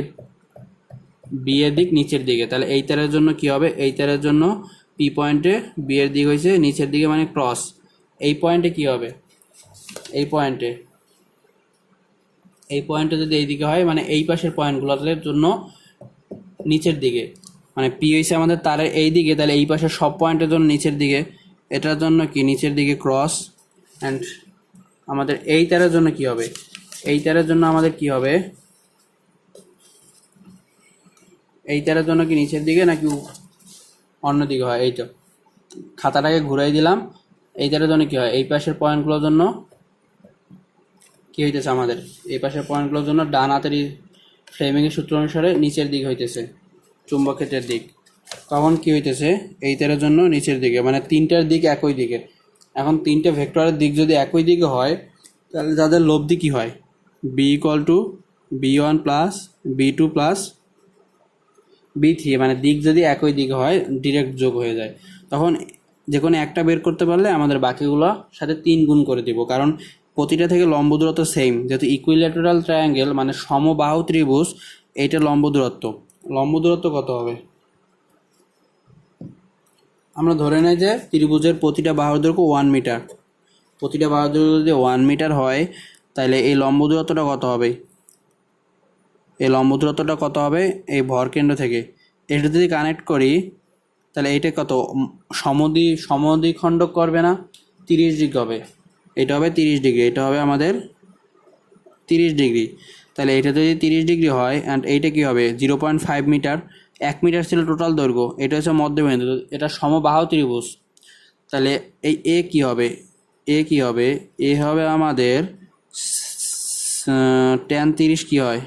বি এর দিক নিচের দিকে, তাহলে এই তারের জন্য কি হবে? এই তারের জন্য পি পয়েন্টে বি এর দিক হয়েছে নিচের দিকে, মানে ক্রস। এই পয়েন্টে কি হবে? এই পয়েন্টে যদি এই দিকে হয়, মানে এই পাশের পয়েন্টগুলোর জন্য নিচের দিকে, মানে পি হয়েছে আমাদের তারের এই দিকে, তাহলে এই পাশের সব পয়েন্টের জন্য নিচের দিকে, এটার জন্য কি নিচের দিকে ক্রস। অ্যান্ড আমাদের এই তারের জন্য কি হবে? এই তারের জন্য আমাদের কি হবে? এই তারের জন্য কি নিচের দিকে নাকি অন্য দিকে হয়? এই তো খাতাটাকে ঘুরাই দিলাম। এই তারের জন্য কি হয়? এই পাশের পয়েন্টগুলোর জন্য কি হইতেছে? আমাদের এই পাশের পয়েন্টগুলোর জন্য ডান হাতের ফ্রেমিংয়ের সূত্র অনুসারে নিচের দিক হইতেছে চুম্বক ক্ষেত্রের দিক। তখন কি হইতেছে? এই তারের জন্য নিচের দিকে, মানে 3টার দিক একই দিকে। এখন 3টে ভেক্টরের দিক যদি একই দিকে হয় তাহলে যাদের লব্ধি কি হয়? B equal to B1 plus B2 plus B3, মানে দিক যদি একই দিকে হয় ডিরেক্ট যোগ হয়ে যায়। তখন যে কোনো একটা বের করতে পারলে আমাদের বাকিগুলো সাথে 3 গুণ করে দিব, কারণ প্রতিটা থেকে লম্ব দূরত্ব সেম, যেহেতু ইকুইল্যাটারাল ট্রায়াঙ্গেল মানে সমবাহু ত্রিভুজ, এইটা লম্ব দূরত্ব কত হবে? আমরা ধরে নেই যে ত্রিভুজের প্রতিটা বাহুর দৈর্ঘ্য 1 মিটার, প্রতিটা বাহুর দৈর্ঘ্য যদি 1 মিটার হয় তাহলে এই লম্ব দূরত্বটা কত হবে? এই ভরকেন্দ্র থেকে এটা যদি কানেক্ট করি তাহলে এইটা কত? সমদ্বিখণ্ডক করবে না? 30 ডিগ্রি হবে, এটা হবে 30 ডিগ্রি, এটা হবে আমাদের 30 ডিগ্রি। তাহলে এটা যদি 30 ডিগ্রি হয় অ্যান্ড এইটা কি হবে? 0.5 মিটার, 1 মিটার ছিল টোটাল দৈর্ঘ্য, এটা হচ্ছে মধ্যবিন্দু, এটা সমবাহু ত্রিভুজ। তাহলে এই এ কি হবে? এ হবে আমাদের tan 30 কি হয়?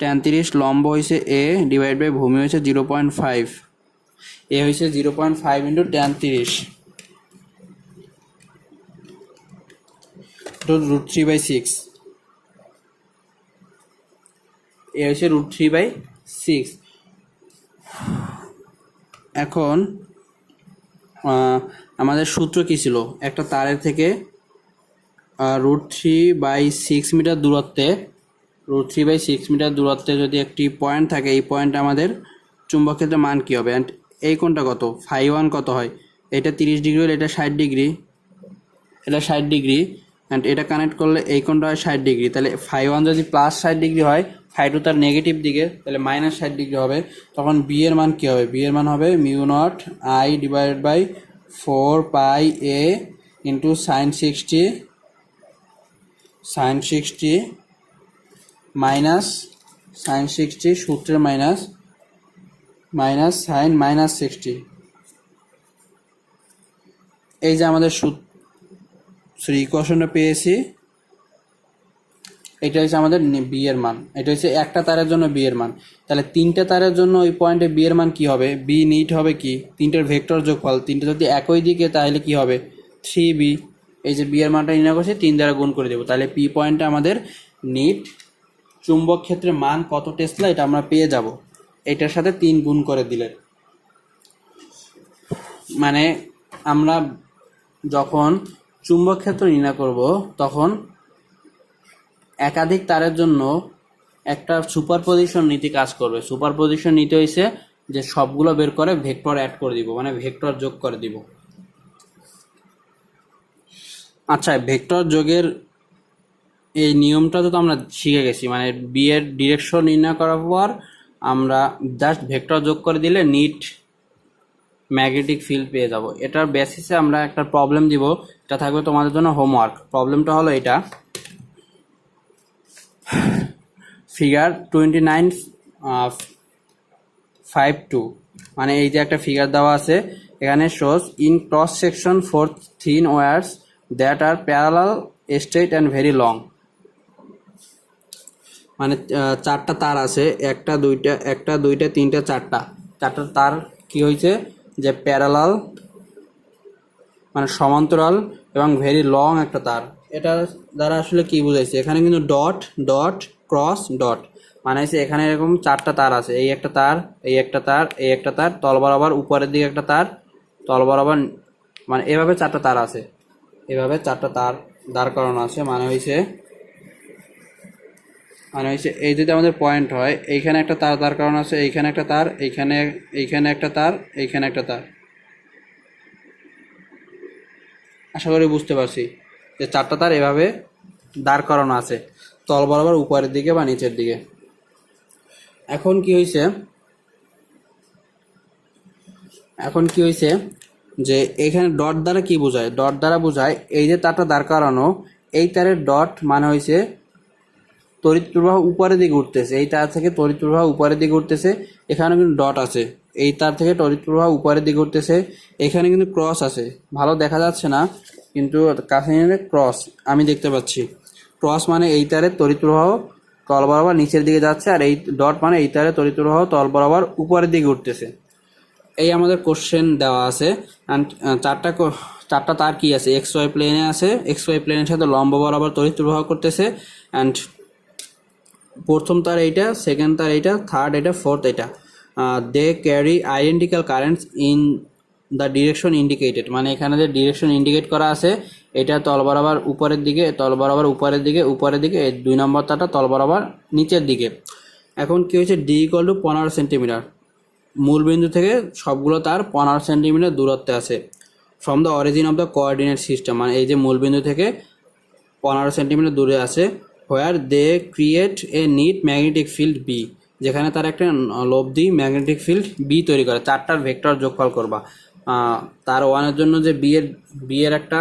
tan 30 লম্ব হয়েছে এ ডিভাইড বাই ভূমি হয়েছে 0.5, এ হয়েছে 0.5 ইন্টু tan 30, √3/6, এ হচ্ছে √3/6। এখন আমাদের সূত্র কী ছিল? একটা তারের থেকে √3/6 মিটার দূরত্বে যদি একটি পয়েন্ট থাকে, এই পয়েন্ট আমাদের চুম্বক ক্ষেত্রের মান কী হবে? অ্যান্ড এই কোণটা কত? φ1 কত হয়? এটা 30 ডিগ্রি হলে এটা 60 ডিগ্রি, অ্যান্ড এটা কানেক্ট করলে এই কোণটা হয় 60 ডিগ্রি। তাহলে φ1 যদি +60 ডিগ্রি হয়, φ2 তার নেগেটিভ দিকে, তাহলে -60 ডিগ্রি হবে। তখন বি এর মান কী হবে? বি এর মান হবে mu naught I divided by 4 pi a into sine 60 সূত্রের মাইনাস মাইনাস সাইন মাইনাস 60। এই যে আমাদের ইকুয়েশনটা পেয়েছি, এটা হচ্ছে আমাদের বি এর মান। এটা হচ্ছে একটা তারের জন্য বি এর মান। তাহলে তিনটে তারের জন্য ওই পয়েন্টে বি এর মান কি হবে? বি নিট হবে কি, তিনটের ভেক্টর যোগফল। তিনটে যদি একই দিকে তাহলে কি হবে? 3b। এই যে বি এর মানটা নির্ণয় করছি 3 দ্বারা গুণ করে দেবো, তাহলে পি পয়েন্টে আমাদের নিট চুম্বক ক্ষেত্রে মান কত টেসলা এটা আমরা পেয়ে যাব এটার সাথে 3 গুণ করে দিলে। মানে আমরা যখন চুম্বক ক্ষেত্র নির্ণয় করব তখন একাধিক তারের জন্য একটা সুপারপজিশন নীতি কাজ করবে। সুপারপজিশন নীতি হইছে যে সবগুলো বের করে ভেক্টর অ্যাড করে দিব, মানে ভেক্টর যোগ করে দিব। আচ্ছা, ভেক্টর যোগের এই নিয়মটা তো আমরা শিখে গেছি, মানে বি এর ডিরেকশন নির্ণয় করার পর আমরা জাস্ট ভেক্টর যোগ করে দিলে নিট ম্যাগনেটিক ফিল্ড পেয়ে যাব। এটার বেসিসে আমরা একটা প্রবলেম দিব, এটা থাকবে তোমাদের জন্য হোমওয়ার্ক। প্রবলেমটা হলো এটা, ফিগার 29.5.2, মানে এই যে একটা ফিগার দেওয়া আছে এখানে, shows in cross section 4 thin wires that are parallel, straight and very long. মানে চারটা তার আছে, একটা দুইটা তিনটা চারটা তার কি হয়েছে যে প্যারালাল মানে সমান্তরাল এবং ভেরি লং একটা তার। এটা দ্বারা আসলে কি বুঝাইছে, এখানে কিন্তু ডট ডট ক্রস ডট, মানে হচ্ছে এখানে এরকম চারটা তার আছে, এই একটা তার, এই একটা তার, এই একটা তার, তল বরাবর উপরের দিকে একটা তার, তল বরাবর, মানে এভাবে চারটা তার আছে, এভাবে চারটা তার দাঁড় করানো আছে। মানে হয়েছে এই যদি আমাদের পয়েন্ট হয়, এইখানে একটা তার দাঁড় করানো আছে, এইখানে একটা তার, এইখানে একটা তার, এইখানে একটা তার। আশা করি বুঝতে পারছি যে চারটা তার এভাবে দাঁড় করানো আছে তল বরাবর উপরের দিকে বা নিচের দিকে। এখন কি হয়েছে যে এখানে ডট দ্বারা কি বোঝায়? ডট দ্বারা বোঝায় এই যে তারটা দাঁড় করানো, এই তারের ডট মানে হয়েছে তড়িৎ প্রবাহ উপরের দিকে উঠতেছে, এই তার থেকে তড়িৎ প্রবাহ উপরের দিকে উঠতেছে। এখানে কিন্তু ডট আছে, এই তার থেকে তড়িৎ প্রবাহ উপরের দিকে উঠতেছে। এখানে কিন্তু ক্রস আছে, ভালো দেখা যাচ্ছে না কিন্তু কাছে নিলে ক্রস আমি দেখতে পাচ্ছি। ক্রস মানে এই তারের তড়িৎ প্রবাহ তল বরাবর নিচের দিকে যাচ্ছে, আর এই ডট মানে এই তারের তড়িৎ প্রবাহ তল বরাবর উপরের দিকে উঠতেছে। এই আমাদের কোশ্চেন দেওয়া আছে। অ্যান্ড চারটা তার কি আছে, এক্স ওয়াই প্লেনে আছে, এক্স ওয়াই প্লেনের সাথে লম্ব বরাবর তড়িৎ প্রবাহ করতেছে। অ্যান্ড প্রথম তার এইটা, সেকেন্ড তার এইটা, থার্ড এটা, ফোর্থ এটা। They carry identical currents in the direction indicated, মানে এখানে যে ডিরেকশন ইন্ডিকেট করা আছে এটা তল বরাবর উপরের দিকে, তল বরাবর উপরের দিকে, এই 2 নম্বর তারটা তল বরাবর নিচের দিকে। এখন কি হয়েছে, ডি ইকুয়াল টু 15 সেন্টিমিটার, মূলবিন্দু থেকে সবগুলো তার 15 সেন্টিমিটার দূরত্বে আছে from the origin of the coordinate system, মানে এই যে মূলবিন্দু থেকে 15 সেন্টিমিটার দূরে আছে। Where they create a net magnetic field B, যেখানে তার একটা লব্ধি ম্যাগনেটিক ফিল্ড বি তৈরি করে। চারটার ভেক্টর যোগফল করবা, তার ওয়ানের জন্য যে বি এর একটা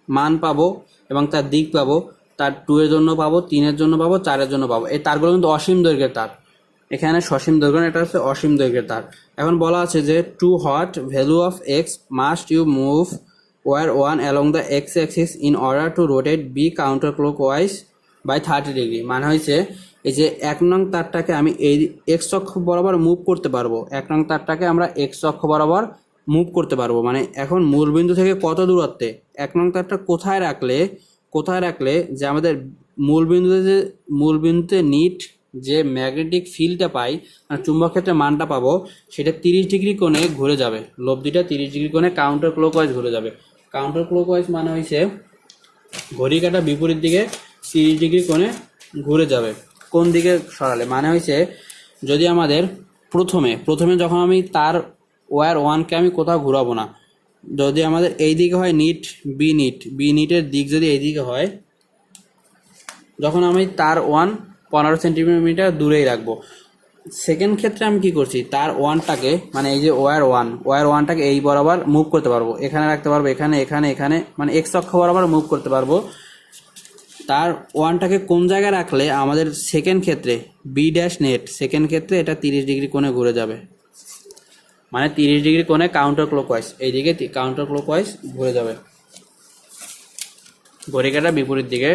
মান পাবো এবং তার দিক পাবো, তার 2 এর জন্য পাবো, 3 এর জন্য পাবো, 4 এর জন্য পাবো। এই তারগুলো কিন্তু অসীম দৈর্ঘ্যের তার, এখানে সসীম দৈর্ঘ্য, এটা হচ্ছে অসীম দৈর্ঘ্যের তার। এখন বলা আছে যে to what value of x must you move wire one along the x axis in order to rotate B counter clockwise by 30 degree. মানে হয়েছে এই যে 1 নং তারটাকে আমি এই এক্স অক্ষ বরাবর মুভ করতে পারবো, 1 নং তারটাকে আমরা এক্স অক্ষ বরাবর মুভ করতে পারবো। মানে এখন মূলবিন্দু থেকে কত দূরত্বে, 1 নং তারটা কোথায় রাখলে যে আমাদের মূলবিন্দুতে নিট যে ম্যাগনেটিক ফিল্ডটা পাই, মানে চুম্বক ক্ষেত্রে মানটা পাবো, সেটা 30 ডিগ্রি কোণে ঘুরে যাবে, লব্ধিটা 30 ডিগ্রি কোণে কাউন্টার ক্লকওয়াইজ ঘুরে যাবে। কাউন্টার ক্লকওয়াইজ মানে হয়েছে ঘড়ি কাটা বিপরীত দিকে 30 ডিগ্রি কোণে ঘুরে যাবে। কোন দিকে সরালে, মানে হয়েছে যদি আমাদের প্রথমে যখন আমি তার ওয়্যার ওয়ানকে আমি কোথাও ঘুরাবো না, যদি আমাদের এই দিকে হয় বি নিটের দিক যদি এই দিকে হয়, যখন আমি তার 15 সেন্টিমিটার দূরেই রাখবো। সেকেন্ড ক্ষেত্রে আমি কি করছি, তার ওয়ানটাকে মানে এই যে ওয়্যার ওয়ানটাকে এই বরাবর মুভ করতে পারবো, এখানে রাখতে পারবো, এখানে, মানে এক্স অক্ষ বরাবর মুভ করতে পারবো। তার ওয়ানটাকে কোন জায়গায় রাখলে আমাদের সেকেন্ড ক্ষেত্রে বি ড্যাশ নেট সেকেন্ড ক্ষেত্রে এটা 30 ডিগ্রি কোণে ঘুরে যাবে, মানে 30 ডিগ্রি কোণে কাউন্টার ক্লকওয়াইজ, এইদিকে কাউন্টার ক্লকওয়াইজ ঘুরে যাবে, ঘড়িকাটা বিপরীত দিকে।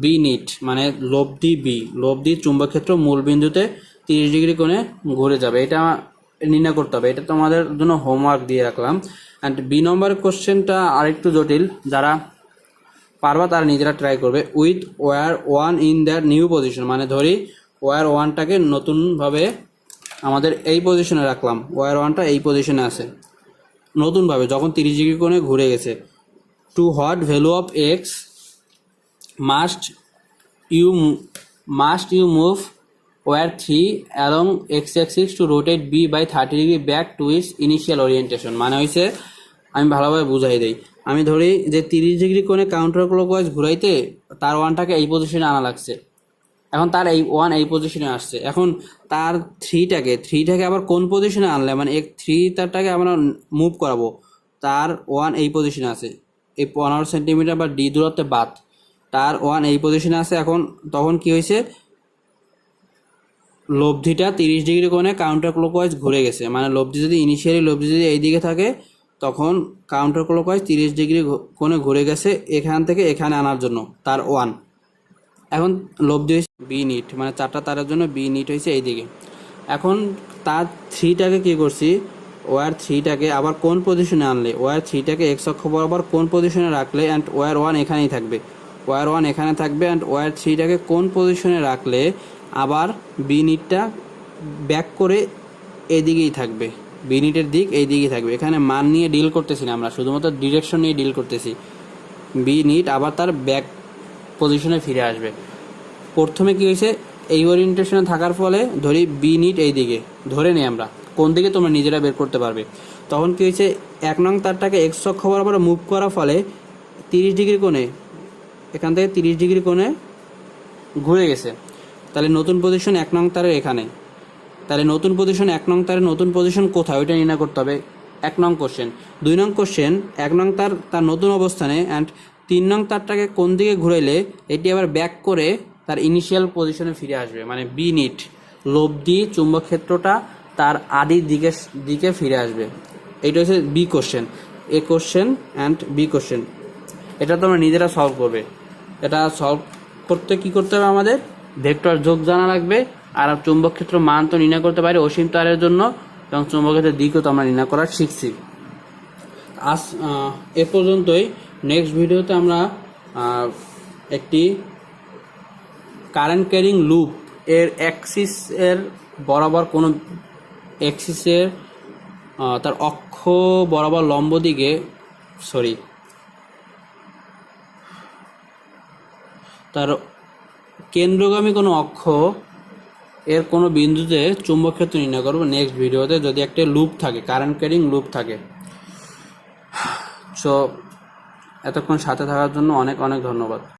বি নিট মানে লব্ধি চুম্বক ক্ষেত্র মূল বিন্দুতে 30 ডিগ্রি কোণে ঘুরে যাবে, এটা নির্ণয় করতে হবে। এটা তোমাদের জন্য হোমওয়ার্ক দিয়ে রাখলাম। অ্যান্ড বি নম্বর কোশ্চেনটা আরেকটু জটিল, যারা পারবা তারা নিজেরা ট্রাই করবে। With wire one in their new position, মানে ধরি ওয়ার ওয়ানটাকে নতুনভাবে আমাদের এই পজিশনে রাখলাম, ওয়ার ওয়ানটা এই পজিশনে আছে নতুনভাবে, যখন 30 ডিগ্রি কোণে ঘুরে গেছে। To what value of x must you move wire 3 along x axis to rotate B by 30 degree back to its initial orientation. মানে হয়েছে, আমি ভালোভাবে বুঝাই দিই। আমি ধরি যে 30 ডিগ্রি কোণে কাউন্টার ক্লকওয়াইজ ঘুরাইতে তার ওয়ানটাকে এই পজিশনে আনা লাগছে, এখন তার এই ওয়ান এই পজিশনে আসছে, এখন তার থ্রিটাকে আবার কোন পজিশনে আনলে, মানে এক থ্রি তারটাকে আমরা মুভ করাবো, তার ওয়ান এই পজিশনে আছে, এই 15 সেন্টিমিটার বা ডি দূরত্বে বাদ, তার ওয়ান এই পজিশনে আছে। এখন তখন কি হয়েছে, লব্ধিটা 30 ডিগ্রি কোণে কাউন্টার ক্লকওয়াইজ ঘুরে গেছে, মানে লব্ধি যদি এই দিকে থাকে তখন কাউন্টার ক্লকওয়াইজ 30 ডিগ্রি কোণে ঘুরে গেছে এখান থেকে এখানে আনার জন্য তার ওয়ান। এখন লব্ধি হয়েছে বি নিট, মানে 4টা তারের জন্য বি নিট হয়েছে এইদিকে। এখন তার থ্রিটাকে কী করছি, ওয়ার থ্রিটাকে আবার কোন পজিশনে আনলে, ওয়ার থ্রিটাকে এক্স অক্ষ বরাবর কোন পজিশনে রাখলে, অ্যান্ড ওয়ার ওয়ান এখানেই থাকবে, ওয়ার ওয়ান এখানে থাকবে, অ্যান্ড ওয়ার থ্রিটাকে কোন পজিশনে রাখলে আবার বি নিটটা ব্যাক করে এদিকেই থাকবে, বি নিটের দিক এই দিকেই থাকবে। এখানে মান নিয়ে ডিল করতেছি না আমরা, শুধুমাত্র ডিরেকশন নিয়ে ডিল করতেছি। বি নিট আবার তার ব্যাক পজিশনে ফিরে আসবে। প্রথমে কি হয়েছে, এই ওরিয়েন্টেশনে থাকার ফলে ধরি বি নিট এই দিকে, ধরে নিই আমরা, কোন দিকে তোমরা নিজেরা বের করতে পারবে। তখন কি হয়েছে, 1 নং তারটাকে এক্স অক্ষ বরাবর মুভ করার ফলে 30 ডিগ্রি কোণে, এখান থেকে 30 ডিগ্রি কোণে ঘুরে গেছে। তাহলে নতুন পজিশন 1 নং তারের এখানে, তাহলে নতুন পজিশন 1 নং তারের নতুন পজিশন কোথায়, ওইটা নির্ণয় করতে হবে। 1 নং কোশ্চেন। 2 নং কোশ্চেন, 1 নং তার নতুন অবস্থানে, অ্যান্ড 3 নং তারটাকে কোন দিকে ঘুরাইলে এটি আবার ব্যাক করে তার ইনিশিয়াল পজিশনে ফিরে আসবে, মানে বি নিট লব্ধি চুম্বক ক্ষেত্রটা তার আদির দিকে ফিরে আসবে। এইটা হচ্ছে B question. A question and B question, এটা তোমরা নিজেরা সলভ করবে। এটা সলভ করতে কি করতে হবে, আমাদের ভেক্টর যোগ জানা লাগবে, আর চুম্বক ক্ষেত্র মান তো নির্ণয় করতে পারি অসীম তারের জন্য, এবং চুম্বক ক্ষেত্রের দিকও তো আমরা নির্ণয় করার শিখছি। আজ এ পর্যন্তই। নেক্সট ভিডিওতে আমরা একটি কারেন্ট ক্যারিং লুপ এর অ্যাক্সিসের বরাবর কোনো অ্যাক্সিসের তার অক্ষ বরাবর লম্ব দিকে তার কেন্দ্রগামী কোনো অক্ষ এর কোনো বিন্দুতে চুম্বক ক্ষেত্র নির্ণয় করবো নেক্সট ভিডিওতে, যদি একটা লুপ থাকে, কারেন্ট ক্যারিং লুপ থাকে। সো এতক্ষণ সাথে থাকার জন্য অনেক অনেক ধন্যবাদ।